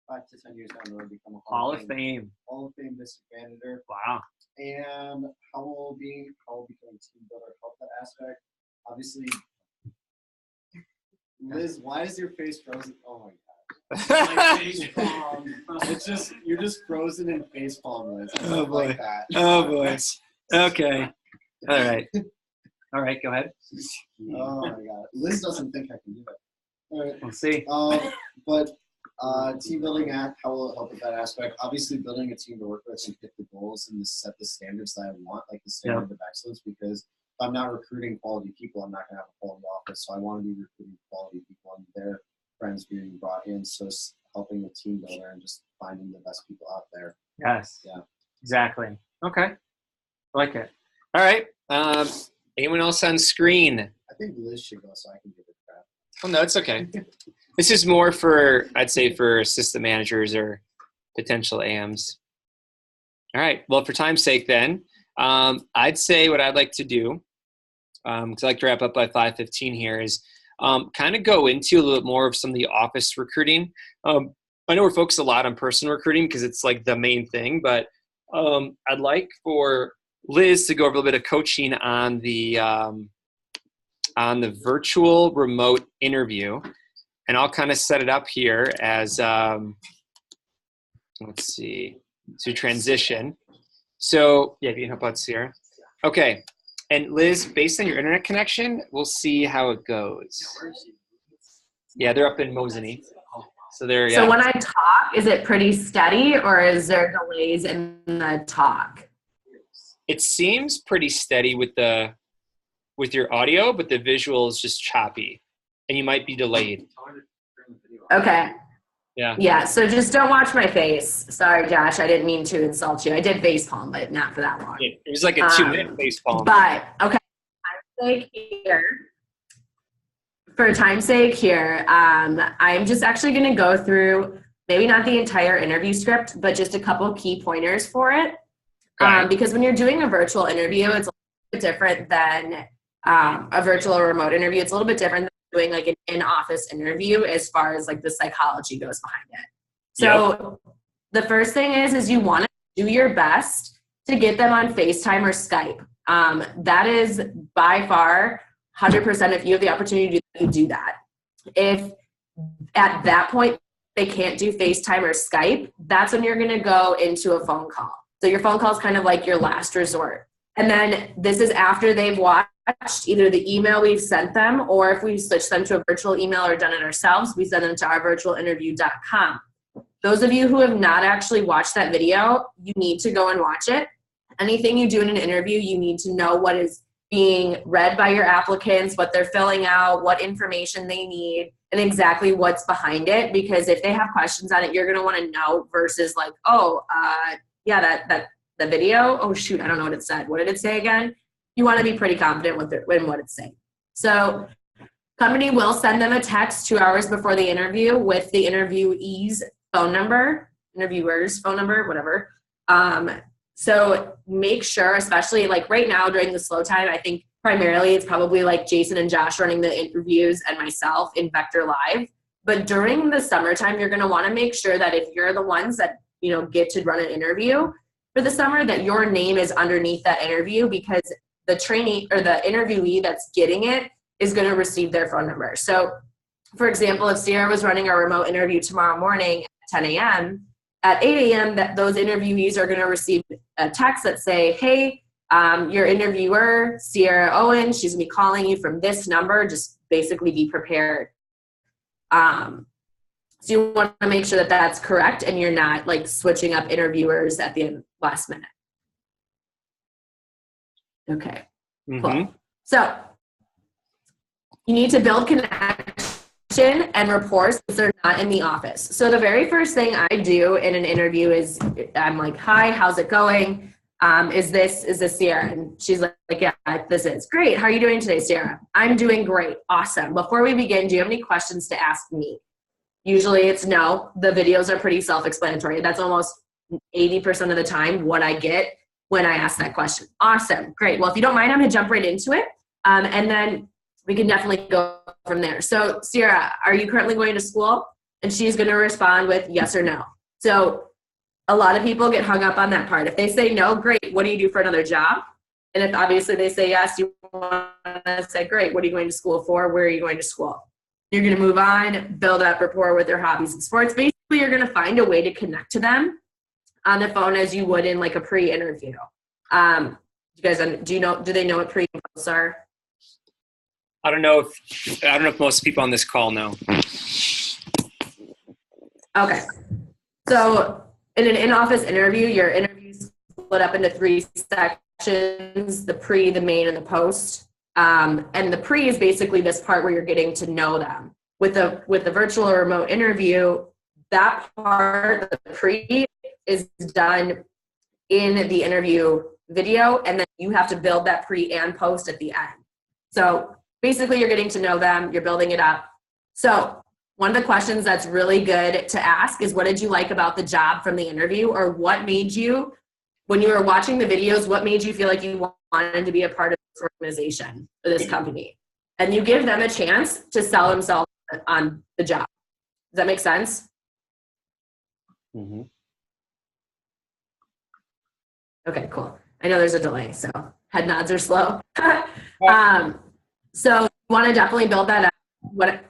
5 to 10 years down the road, become a Hall of Fame. Hall of Fame district manager. Wow. And how will become a team builder help that aspect? Obviously, Liz, why is your face frozen? Oh my god. My face palm. It's just you're just frozen in face palm, Liz. I don't like that. Oh boy. Okay. All right. All right, go ahead. Oh my god. Liz doesn't think I can do it. All right. We'll see. But team building how will it help with that aspect? Obviously, building a team to work with and hit the goals and to set the standards that I want, like the standard of excellence. Because if I'm not recruiting quality people, I'm not going to have a quality office. So I want to be recruiting quality people and their friends being brought in. So it's helping the team builder and just finding the best people out there. Yes. Yeah. Exactly. Okay. I like it. All right. Anyone else on screen? I think Liz should go so I can give it crap. Oh, no, it's okay. This is more for, I'd say, for assistant managers or potential AMs. All right. Well, for time's sake then, I'd say what I'd like to do, because I like to wrap up by 5:15 here, is kind of go into a little bit more of some of the office recruiting. I know we're focused a lot on person recruiting because it's like the main thing, but I'd like for Liz to go over a little bit of coaching on the virtual remote interview, and I'll kind of set it up here as let's see, to transition. So yeah, if you can help out Sierra. Okay, and Liz, based on your internet connection, we'll see how it goes. Yeah, they're up in Mosinee. So they're So when I talk, is it pretty steady or is there delays in the talk? It seems pretty steady with your audio, but the visual is just choppy, and you might be delayed. Okay. Yeah. Yeah. So just don't watch my face. Sorry, Josh. I didn't mean to insult you. I did face palm, but not for that long. It was like a 2-minute face palm. But okay. For time's sake here, I'm just actually going to go through maybe not the entire interview script, but just a couple key pointers for it. Okay. Because when you're doing a virtual interview, it's a little bit different than a virtual or remote interview. It's a little bit different than doing like an in-office interview as far as like the psychology goes behind it. So the first thing is you want to do your best to get them on FaceTime or Skype. That is by far 100% if you have the opportunity to do that. If at that point they can't do FaceTime or Skype, that's when you're going to go into a phone call. So your phone call is kind of like your last resort. And then this is after they've watched either the email we've sent them, or if we switch them to a virtual email or done it ourselves, we send them to ourvirtualinterview.com. Those of you who have not actually watched that video, you need to go and watch it. Anything you do in an interview, you need to know what is being read by your applicants, what they're filling out, what information they need, and exactly what's behind it. Because if they have questions on it, you're going to want to know versus like, the video, oh shoot, I don't know what it said. What did it say again? You want to be pretty confident in what it's saying. So company will send them a text 2 hours before the interview with the interviewee's phone number. interviewer's phone number, whatever. So make sure, especially like right now during the slow time, I think primarily it's probably like Jason and Josh running the interviews and myself in Vector Live. But during the summertime, you're going to want to make sure that if you're the ones that, get to run an interview for the summer, that your name is underneath that interview, because the trainee or the interviewee that's getting it is going to receive their phone number. So for example, if Sierra was running a remote interview tomorrow morning at 10 a.m., at 8 a.m., that those interviewees are going to receive a text that say, hey, your interviewer, Sierra Owen, she's going to be calling you from this number. Just basically be prepared. So you want to make sure that that's correct and you're not like switching up interviewers at the last minute. Okay, cool. So you need to build connection and rapport since they're not in the office. So the very first thing I do in an interview is I'm like, hi, how's it going? Is this Sierra? And she's like, yeah, this is great. How are you doing today, Sierra? I'm doing great. Awesome. Before we begin, do you have any questions to ask me? Usually it's no. The videos are pretty self-explanatory. That's almost 80% of the time what I get when I ask that question. Awesome. Great. Well, if you don't mind, I'm going to jump right into it. And then we can definitely go from there. So Sierra, are you currently going to school? And she's going to respond with yes or no. So a lot of people get hung up on that part. If they say no, great, what do you do for another job? And if obviously they say yes, you want to say, great, what are you going to school for? Where are you going to school? You're going to move on, build up rapport with their hobbies and sports. Basically, you're going to find a way to connect to them on the phone as you would in like a pre-interview. You guys, do they know what pre and posts are? I don't know if most people on this call know. Okay. So in an in-office interview, your interview is split up into 3 sections: the pre, the main, and the post. And the pre is basically this part where you're getting to know them. With the virtual or remote interview, that part, the pre, is done in the interview video, and then you have to build that pre and post at the end. So basically, you're getting to know them, you're building it up. So one of the questions that's really good to ask is, what did you like about the job from the interview? Or what made you, when you were watching the videos, what made you feel like you wanted to be a part of this organization or this company? And you give them a chance to sell themselves on the job. Does that make sense? Mm-hmm. Okay, cool. I know there's a delay, so head nods are slow. So you want to definitely build that up.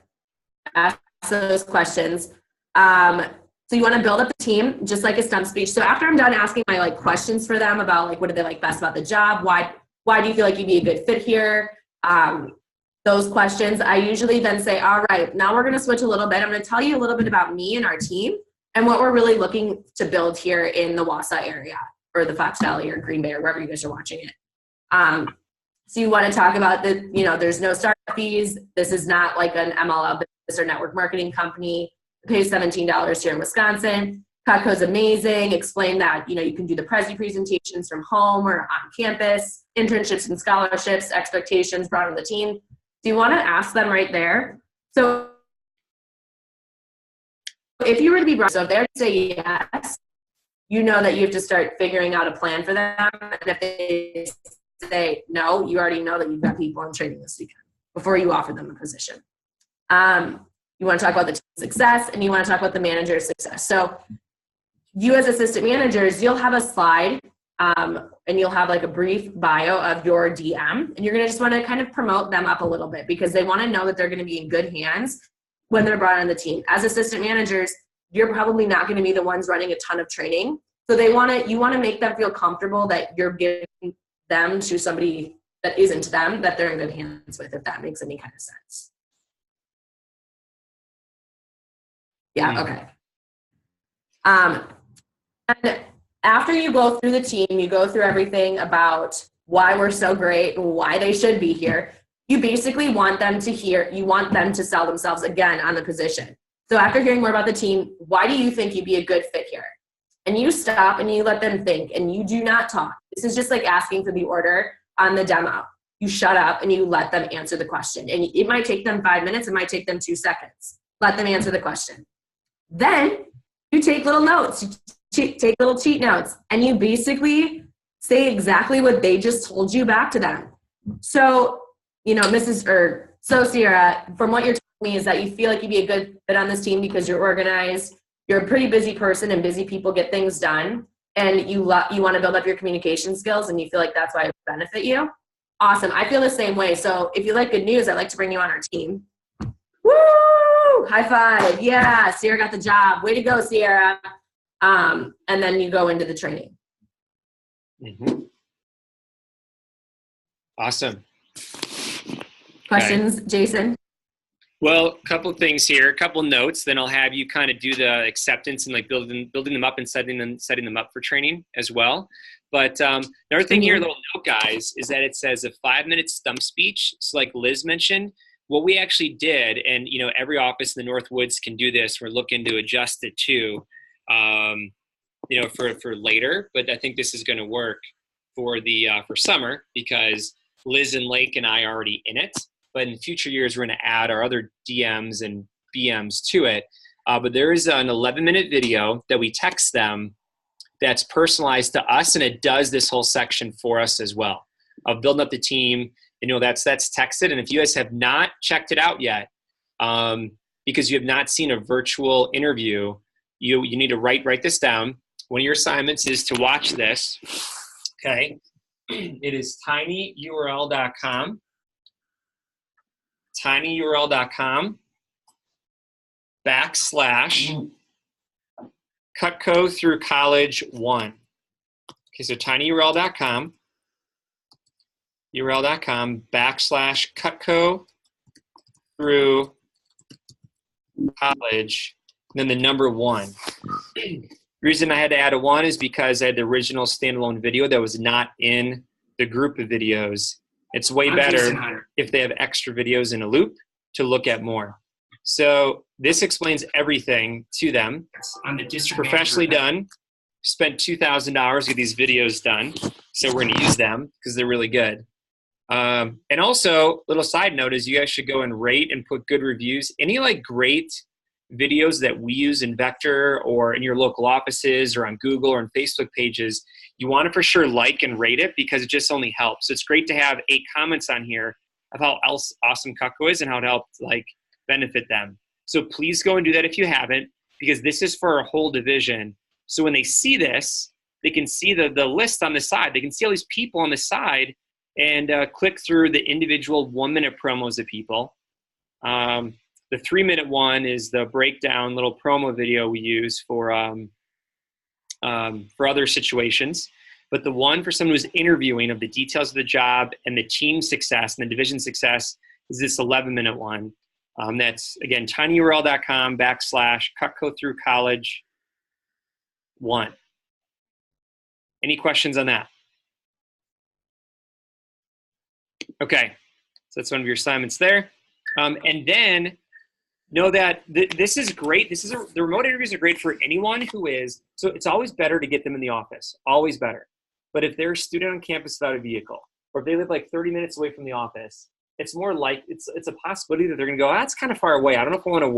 Ask those questions. So you want to build up the team just like a stump speech. So after I'm done asking my questions for them about what do they like best about the job, why do you feel like you'd be a good fit here? Those questions, I usually then say, all right, now we're going to switch a little bit. I'm going to tell you a little bit about me and our team and what we're really looking to build here in the Wausau area or the Fox Valley or Green Bay or wherever you guys are watching it. So you want to talk about there's no startup fees. This is not like an MLM business or network marketing company. It pays $17 here in Wisconsin. Cutco's amazing. Explain that, you can do the Prezi presentations from home or on campus, internships and scholarships, expectations brought on the team. So you want to ask them right there. So if you were to be brought, so if they're to say yes, you know that you have to start figuring out a plan for them. And if they say no, you already know that you've got people in training this weekend before you offer them a position. You want to talk about the team success and you want to talk about the manager's success. So you as assistant managers, you'll have a slide and you'll have like a brief bio of your DM, and you're going to just want to kind of promote them up a little bit because they want to know that they're going to be in good hands when they're brought on the team. As assistant managers, you're probably not going to be the ones running a ton of training. So you want to make them feel comfortable that you're giving them to somebody that isn't them, that they're in good hands with, if that makes any kind of sense. Yeah, okay. And after you go through the team, you go through everything about why we're so great and why they should be here, you basically want them to sell themselves again on the position. So after hearing more about the team, why do you think you'd be a good fit here? And you stop and you let them think and you do not talk. This is just like asking for the order on the demo. You shut up and you let them answer the question. And it might take them 5 minutes. It might take them 2 seconds. Let them answer the question. Then take little notes, you take little cheat notes, and you basically say exactly what they just told you back to them. So, Sierra, from what you're telling me is that you feel like you'd be a good fit on this team because you're organized, you're a pretty busy person, and busy people get things done, and you want to build up your communication skills, and you feel like that's why it would benefit you. Awesome. I feel the same way. So if you like good news, I'd like to bring you on our team. Woo! High five. Yeah, Sierra got the job. Way to go, Sierra. And then you go into the training. Mm-hmm. Awesome. Questions, okay. Jason? Well, a couple of things here, a couple notes. Then I'll have you kind of do the acceptance and like building them up and setting them up for training as well. But another thing here, little note, guys, is that it says a 5-minute stump speech. So like Liz mentioned, what we actually did, and every office in the Northwoods can do this. We're looking to adjust it too, for later. But I think this is going to work for summer because Liz and Lake and I are already in it. But in future years, we're going to add our other DMs and BMs to it. But there is an 11-minute video that we text them that's personalized to us, and it does this whole section for us as well of building up the team. That's texted. And if you guys have not checked it out yet, because you have not seen a virtual interview, you need to write this down. One of your assignments is to watch this. Okay. It is tinyurl.com. tinyurl.com / Cutco through college 1. Okay, so tinyurl.com / Cutco through college, and then the number 1. The reason I had to add a 1 is because I had the original standalone video that was not in the group of videos. It's way better if they have extra videos in a loop to look at more. So this explains everything to them. On the district professionally done. Spent $2,000 to get these videos done. So we're going to use them because they're really good. And also, little side note is you guys should go and rate and put good reviews. Any great videos that we use in Vector or in your local offices or on Google or on Facebook pages, you want to for sure like and rate it because it just only helps. So it's great to have 8 comments on here of how awesome Cutco is and how it helped benefit them. So please go and do that if you haven't, because this is for our whole division. So when they see this, they can see the list on the side. They can see all these people on the side and click through the individual 1-minute promos of people. The 3-minute one is the breakdown little promo video we use for other situations. But the one for someone who's interviewing of the details of the job and the team success and the division success is this 11-minute one. That's, again, tinyurl.com / Cutco through college 1. Any questions on that? Okay, so that's one of your assignments there. And then know that this is great. The remote interviews are great for anyone who is, so it's always better to get them in the office, always better. But if they're a student on campus without a vehicle, or if they live 30 minutes away from the office, it's more like, it's a possibility that they're gonna go, that's kind of far away. I don't know if I wanna I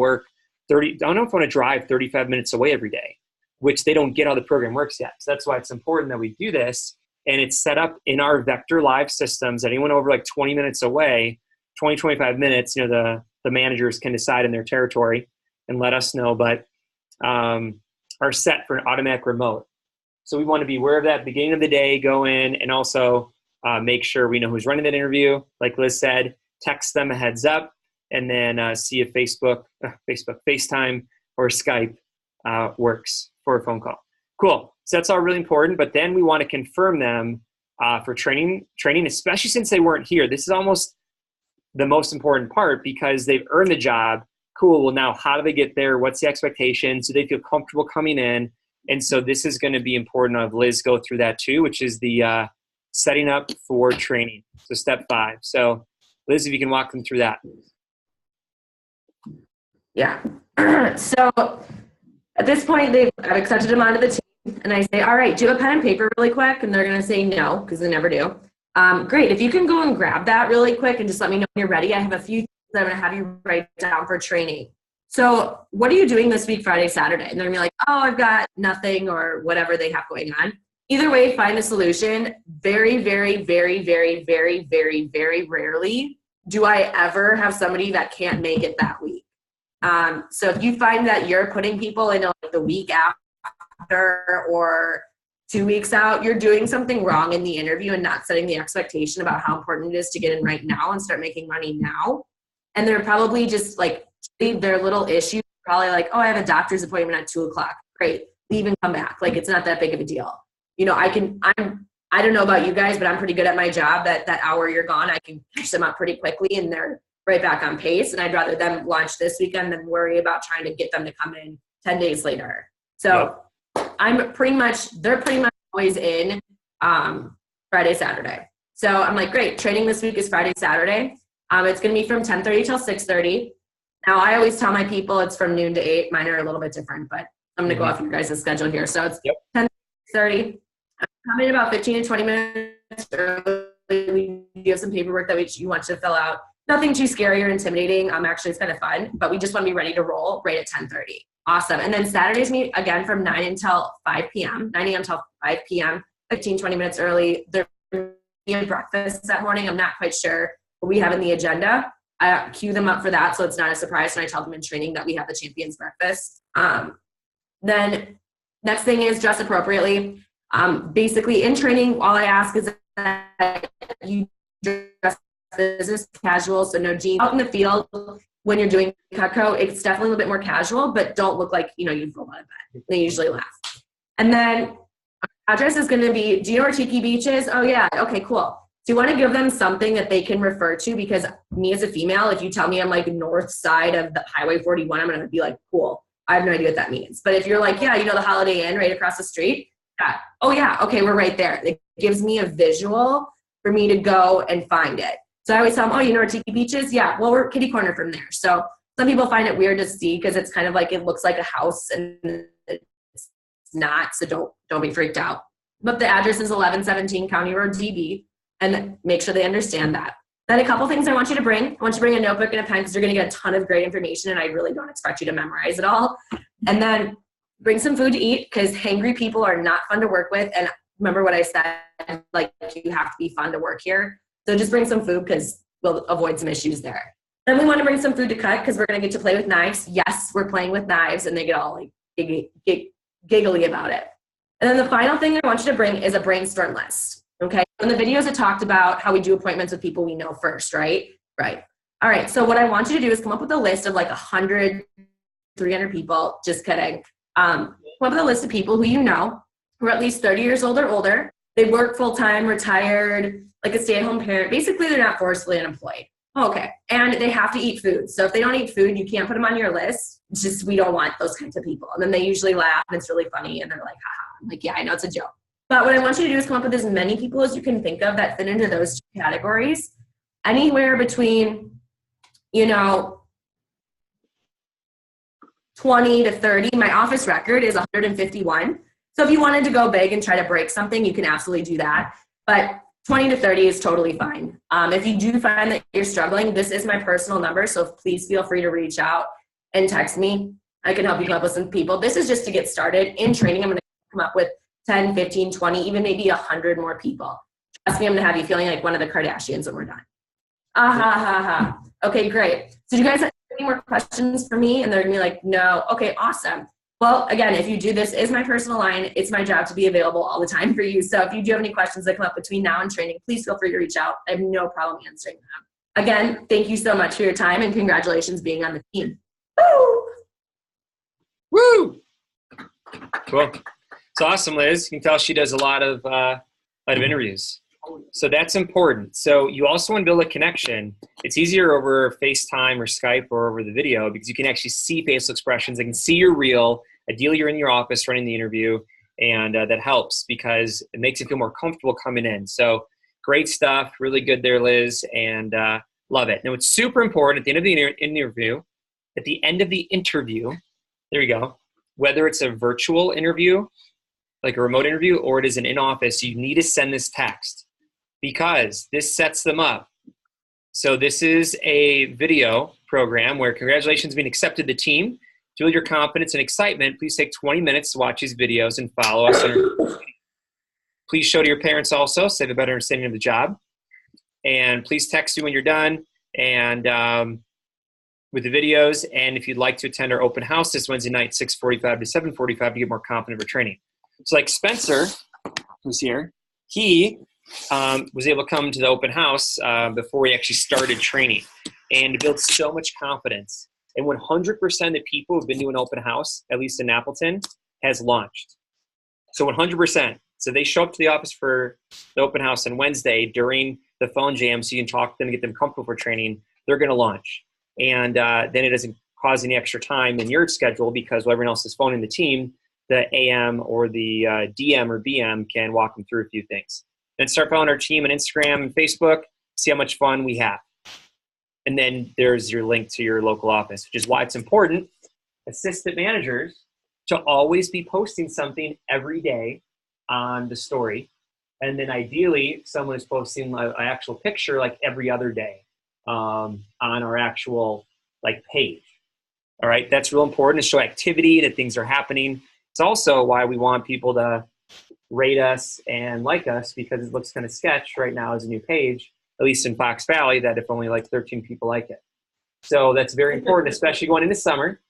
don't know if I wanna drive 35 minutes away every day, which they don't get how the program works yet. So that's why it's important that we do this. And it's set up in our Vector Live systems. Anyone over 20 minutes away, 20, 25 minutes, the managers can decide in their territory and let us know, but are set for an automatic remote. So we want to be aware of that at the beginning of the day, go in and also make sure we know who's running that interview. Like Liz said, text them a heads up and then see if FaceTime or Skype works for a phone call. Cool. So that's all really important, but then we want to confirm them for training, especially since they weren't here. This is almost the most important part because they've earned the job. Cool. Well, now how do they get there? What's the expectation? So they feel comfortable coming in. And so this is going to be important. Of Liz go through that too, which is the setting up for training. So step 5. So Liz, if you can walk them through that. Yeah. So at this point, I've accepted them onto the team, and I say, all right, do a pen and paper really quick, and they're going to say no, because they never do. Great. If you can go and grab that really quick and just let me know when you're ready. I have a few things that I'm going to have you write down for training. so what are you doing this week, Friday, Saturday? And they're gonna be like, oh, I've got nothing or whatever they have going on. Either way, find a solution. Very, very, very, very, very, very, very rarely do I ever have somebody that can't make it that week. So if you find that you're putting people in like the week after or 2 weeks out, you're doing something wrong in the interview and not setting the expectation about how important it is to get in right now and start making money now. And they're probably just like, their little issue, probably like, oh, I have a doctor's appointment at 2:00. Great, leave and come back. Like, it's not that big of a deal. You know, I don't know about you guys, but I'm pretty good at my job. That hour you're gone, I can catch them up pretty quickly and they're right back on pace. And I'd rather them launch this weekend than worry about trying to get them to come in 10 days later. So they're pretty much always in Friday, Saturday. So I'm like, great, training this week is Friday, Saturday. It's going to be from 10:30 till 6:30. Now, I always tell my people it's from noon to 8. Mine are a little bit different, but I'm going to go off your guys' schedule here. So it's 10:30. I'm coming about 15 to 20 minutes early. We have some paperwork that you want to fill out. Nothing too scary or intimidating. Actually, it's kind of fun, but we just want to be ready to roll right at 10:30. Awesome. And then Saturdays meet again from 9 until 5 p.m., 9 a.m. until 5 p.m., 15, 20 minutes early. They're eating breakfast that morning. I'm not quite sure what we have in the agenda. I cue them up for that, so it's not a surprise when I tell them in training that we have the champions breakfast. Then next thing is dress appropriately. Basically in training, all I ask is that you dress business casual, so no jeans. Out in the field, when you're doing Cutco, it's definitely a little bit more casual, but don't look like, you've rolled out of bed. They usually laugh. And then address is going to be, do you know where Tiki Beach is? Oh yeah, okay, cool. So you want to give them something that they can refer to, because me as a female, if you tell me I'm like north side of the Highway 41, I'm going to be like, cool. I have no idea what that means. But if you're like, yeah, the Holiday Inn right across the street, yeah. Oh yeah, okay, we're right there. It gives me a visual for me to go and find it. So I always tell them, oh, you know where Tiki Beach is? Yeah, well, we're kitty corner from there. So some people find it weird to see because it's kind of like it looks like a house and it's not, so don't be freaked out. But the address is 1117 County Road DB. And make sure they understand that. Then a couple things I want you to bring. I want you to bring a notebook and a pen because you're going to get a ton of great information and I really don't expect you to memorize it all. And then bring some food to eat because hangry people are not fun to work with. And remember what I said, like you have to be fun to work here. So just bring some food because we'll avoid some issues there. Then we want to bring some food to cut because we're going to get to play with knives. Yes, we're playing with knives and they get all like giggly about it. And then the final thing I want you to bring is a brainstorm list. Okay, in the videos it talked about how we do appointments with people we know first, right? Right. All right, so what I want you to do is come up with a list of like 100, 300 people, just kidding. Come up with a list of people who you know who are at least 30 years old or older. They work full-time, retired, like a stay-at-home parent. Basically, they're not forcibly unemployed. Okay, and they have to eat food. So if they don't eat food, you can't put them on your list. It's just we don't want those kinds of people. And then they usually laugh and it's really funny and they're like, haha. I'm like, yeah, I know it's a joke. But what I want you to do is come up with as many people as you can think of that fit into those two categories. Anywhere between, 20 to 30. My office record is 151. So if you wanted to go big and try to break something, you can absolutely do that. But 20 to 30 is totally fine. If you do find that you're struggling, this is my personal number. So please feel free to reach out and text me. I can help you come up with some people. This is just to get started. In training, I'm going to come up with 10, 15, 20, even maybe 100 more people. Trust me, I'm going to have you feeling like one of the Kardashians when we're done. Okay, great. So do you guys have any more questions for me? And they're going to be like, no. Okay, awesome. Well, again, if you do, this is my personal line. It's my job to be available all the time for you. So if you do have any questions that come up between now and training, please feel free to reach out. I have no problem answering them. Again, thank you so much for your time and congratulations being on the team. Woo! Woo! Cool. It's awesome, Liz. You can tell she does a lot of interviews. So that's important. So you also want to build a connection. It's easier over FaceTime or Skype or over the video because you can actually see facial expressions. They can see you're real. Ideally, you're in your office running the interview, and that helps because it makes you feel more comfortable coming in. So great stuff. Really good there, Liz, and love it. Now, it's super important at the end of the interview, there you go, whether it's a virtual interview, like a remote interview, or it is an in-office, you need to send this text because this sets them up So this is a video program where congratulations being accepted to the team. To build your confidence and excitement, please take 20 minutes to watch these videos and follow us. Please show to your parents also so they have a better understanding of the job. And please text me when you're done and with the videos. And if you'd like to attend our open house this Wednesday night, 6:45 to 7:45 to get more confident for training. So like Spencer, who's here, he was able to come to the open house before we actually started training and built so much confidence. And 100% of the people who've been to an open house, at least in Appleton, has launched. So 100%. So they show up to the office for the open house on Wednesday during the phone jam so you can talk to them and get them comfortable for training. They're going to launch. And then it doesn't cause any extra time in your schedule because while everyone else is phoning the team, the AM or the DM or BM can walk them through a few things. Then start following our team on Instagram and Facebook, see how much fun we have. And then there's your link to your local office, which is why it's important, assistant managers, to always be posting something every day on the story. And then ideally, someone is posting an actual picture like every other day on our actual page. All right, that's real important to show activity, that things are happening. It's also why we want people to rate us and like us because it looks kind of sketch right now as a new page, at least in Fox Valley, that if only 13 people like it. So that's very important, especially going into summer.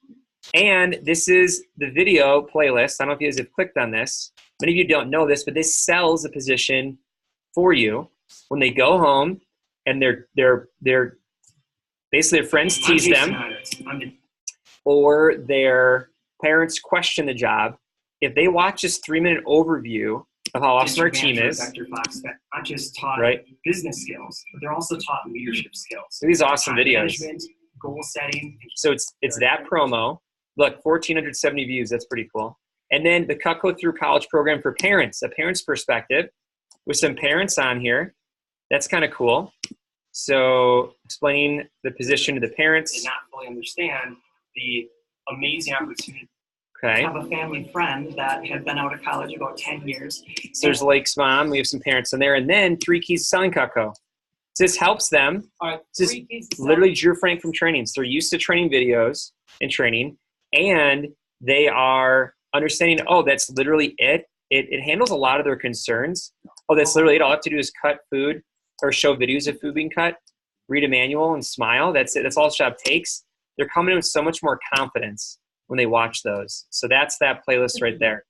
And this is the video playlist. I don't know if you guys have clicked on this. Many of you don't know this, but this sells a position for you when they go home and they're basically their friends tease them or their parents question the job. If they watch this 3-minute overview of how awesome our team is, Fox, that not just taught right, business skills, but they're also taught leadership skills. These awesome videos. Management, goal setting. So it's that promo. Look, 1,470 views. That's pretty cool. And then the Cutco Through College program for parents, a parent's perspective, with some parents on here. That's kind of cool. So explaining the position to the parents. They not fully understand the amazing opportunity. Okay. I have a family friend that had been out of college about 10 years. So there's Lake's mom. We have some parents in there. And then 3 keys to selling Cutco. So this helps them. Just literally Drew Frank from training. So they're used to training videos and training. And they are understanding, oh, that's literally it. It handles a lot of their concerns. Oh, that's literally it. All I have to do is cut food or show videos of food being cut, read a manual, and smile. That's it. That's all the job takes. They're coming in with so much more confidence when they watch those. So that's that playlist right there.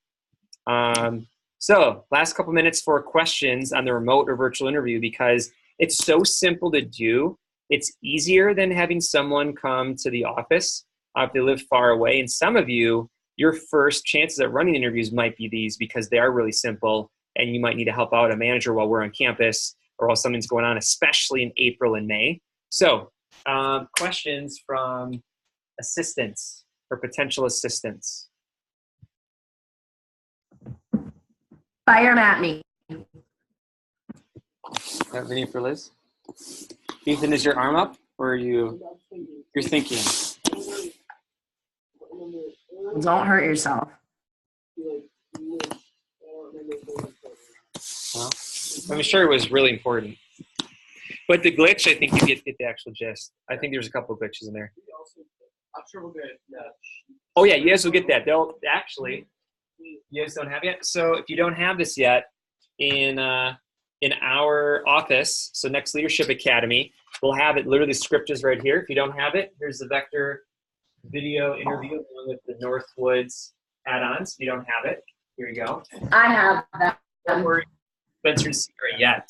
So last couple minutes for questions on the remote or virtual interview because it's so simple to do. It's easier than having someone come to the office if they live far away. And some of you, your first chances at running interviews might be these because they are really simple and you might need to help out a manager while we're on campus or while something's going on, especially in April and May. So questions from assistants or potential assistants. Fire 'em at me. Have any for Liz? Ethan, is your arm up or are you're thinking? Don't hurt yourself. Well, I'm sure it was really important. But the glitch, I think you get the actual gist. I think there's a couple of glitches in there. I'm sure we'll get that. Oh yeah, you guys will get that. They'll actually, you guys don't have it yet. So if you don't have this yet, in our office, so Next Leadership Academy, we'll have it. Literally, the script is right here. If you don't have it, here's the Vector video interview with the Northwoods add-ons. If you don't have it, here you go. I have that. Don't worry, Spencer's secret yet.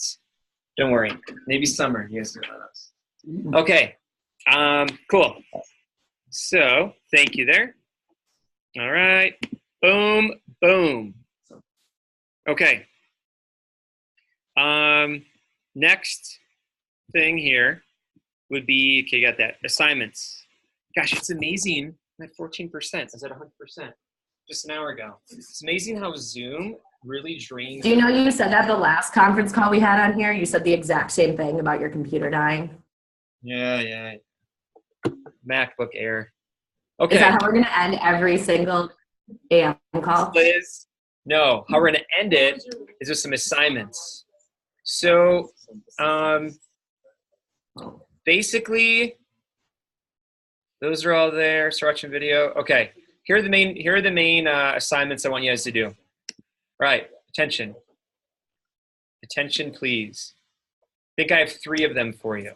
Don't worry. Maybe summer. You guys know those. Okay. Cool. So thank you there. All right. Boom. Boom. Okay. Next thing here would be, okay, got that. Assignments. Gosh, it's amazing. I'm at 14%. I was at 100% just an hour ago. It's amazing how Zoom really drains. Do you know you said that the last conference call we had on here? You said the exact same thing about your computer dying. Yeah. MacBook Air. Okay. Is that how we're going to end every single AM call? Liz, no, how we're going to end it is with some assignments. So basically, those are all there. Start watching video. Okay. Here are the main assignments I want you guys to do. All right. Attention. Attention, please. I think I have 3 of them for you.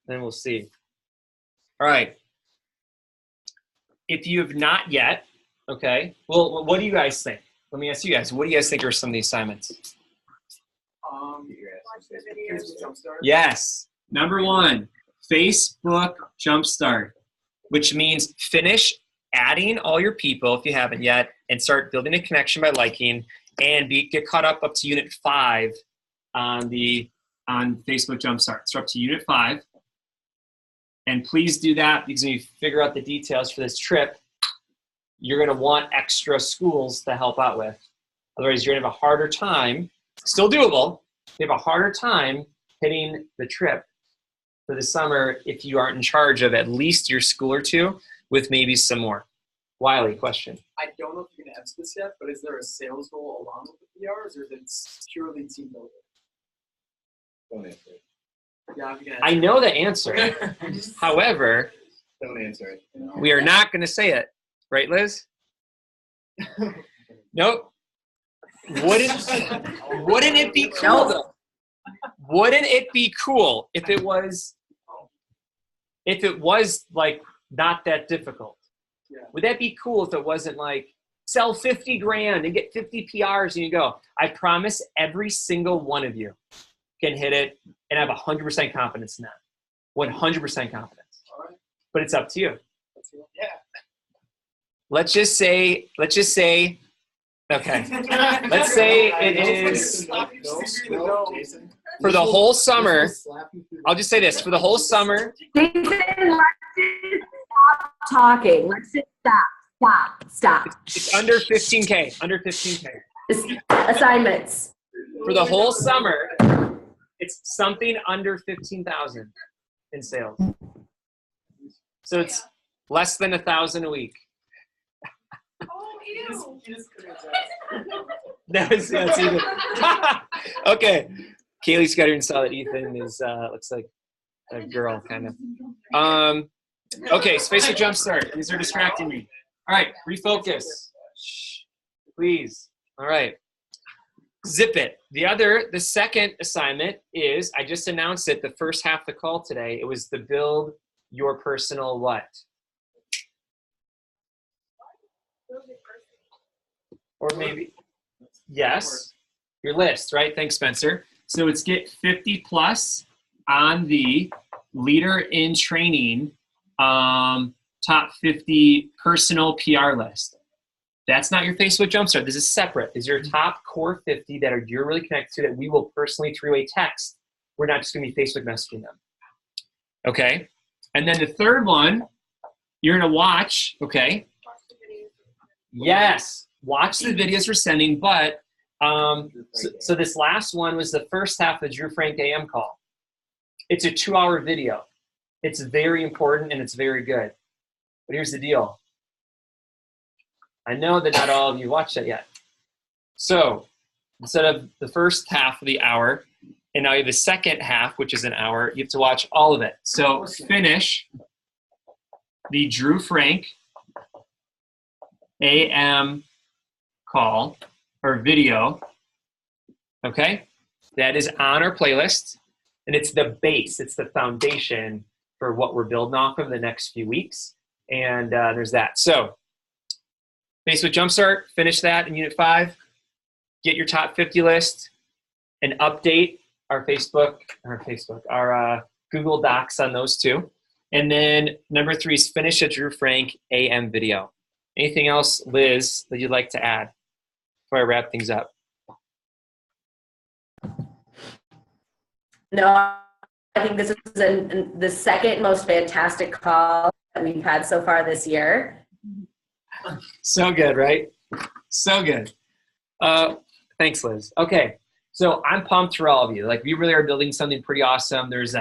Then we'll see. All right. If you have not yet, okay. Well, what do you guys think? Let me ask you guys. What do you guys think are some of the assignments? Yes. Number 1, Facebook Jumpstart, which means finish adding all your people if you haven't yet, and start building a connection by liking, and get caught up to Unit 5 on Facebook Jumpstart. So up to Unit 5. And please do that, because when you figure out the details for this trip, you're going to want extra schools to help out with. Otherwise, you're going to have a harder time, still doable, you have a harder time hitting the trip for the summer if you aren't in charge of at least your school or 2 with maybe some more. Wiley, question. I don't know if you can answer this yet, but is there a sales goal along with the PRs, or is it purely team building? Don't answer it. Yeah, I'm gonna I know the answer. However, Don't answer it. we are not going to say it. Right, Liz? Nope. Wouldn't it be cool, though? Wouldn't it be cool if it was like not that difficult? Yeah. Would that be cool if it wasn't like sell 50 grand and get 50 PRs and you go, I promise every single one of you can hit it, and I have 100% confidence in that. 100% confidence. All right. But it's up to you. Yeah. Let's just say, okay. Let's say it is for the whole summer. I'll just say this, for the whole summer. Jason, let's just stop talking. Let's just stop. It's under 15K, under 15K. Assignments. For the whole summer, it's something under 15,000 in sales. So it's less than 1,000 a week. Oh, ew. That's even. Okay. Kaylee Scudder and saw that Ethan is looks like a girl kind of. Okay, Spacer Jumpstart. These are distracting me. All right, refocus. Shh, please. All right. Zip it. The second assignment is, I just announced it the first half of the call today. It was to build your personal what? Or maybe, yes, your list, right? Thanks, Spencer. So it's get 50 plus on the Leader in Training top 50 personal PR list. That's not your Facebook Jumpstart. This is separate. These are your top core 50 that you're really connected to that we will personally 3-way text. We're not just going to be Facebook messaging them. Okay? And then the third one, you're going to watch, okay? Yes. Watch the videos we're sending, but so this last one was the first half of the Drew Frank AM call. It's a 2-hour video. It's very important and it's very good. But here's the deal. I know that not all of you watched that yet. So instead of the first half of the hour, and now you have the second half, which is an hour, you have to watch all of it. So finish the Drew Frank AM call or video, okay? That is on our playlist, and it's the base, it's the foundation for what we're building off of the next few weeks, and there's that. So Facebook Jumpstart, finish that in Unit 5, get your top 50 list, and update our Google Docs on those two. And then number 3 is finish a Drew Frank AM video. Anything else, Liz, that you'd like to add before I wrap things up? No, I think this is the second most fantastic call that we've had so far this year. So good, right? So good. Thanks, Liz. Okay, so I'm pumped for all of you. Like, we really are building something pretty awesome. There's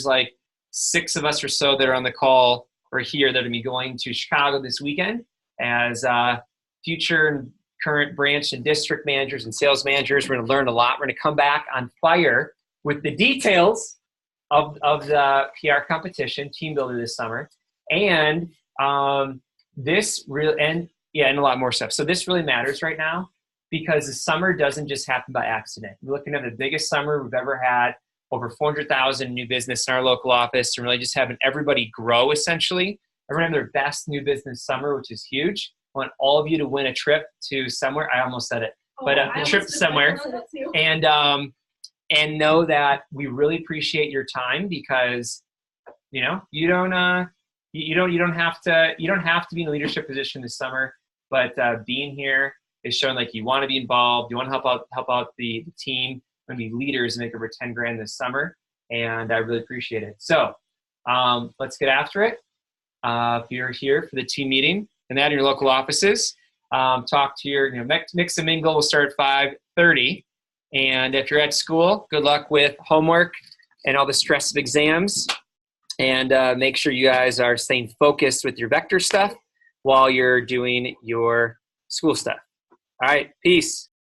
like 6 of us or so that are on the call or here that are going to be going to Chicago this weekend as future and current branch and district managers and sales managers. We're going to learn a lot. We're going to come back on fire with the details of the PR competition, Teambuilding this summer, and this really and a lot more stuff. So this really matters right now because the summer doesn't just happen by accident. We're looking at the biggest summer we've ever had, over 400,000 new business in our local office, and really just having everybody grow essentially. Everyone have their best new business summer, which is huge. I want all of you to win a trip to somewhere. I almost said it, but a trip to somewhere, and know that we really appreciate your time because you don't have to be in a leadership position this summer, but being here is showing like you want to be involved, you want to help out the team, and be leaders and make over 10 grand this summer, and I really appreciate it. So let's get after it. If you're here for the team meeting and that in your local offices, talk to your mix and mingle will start at 5:30. And if you're at school, good luck with homework and all the stress of exams. And make sure you guys are staying focused with your vector stuff while you're doing your school stuff. All right, peace.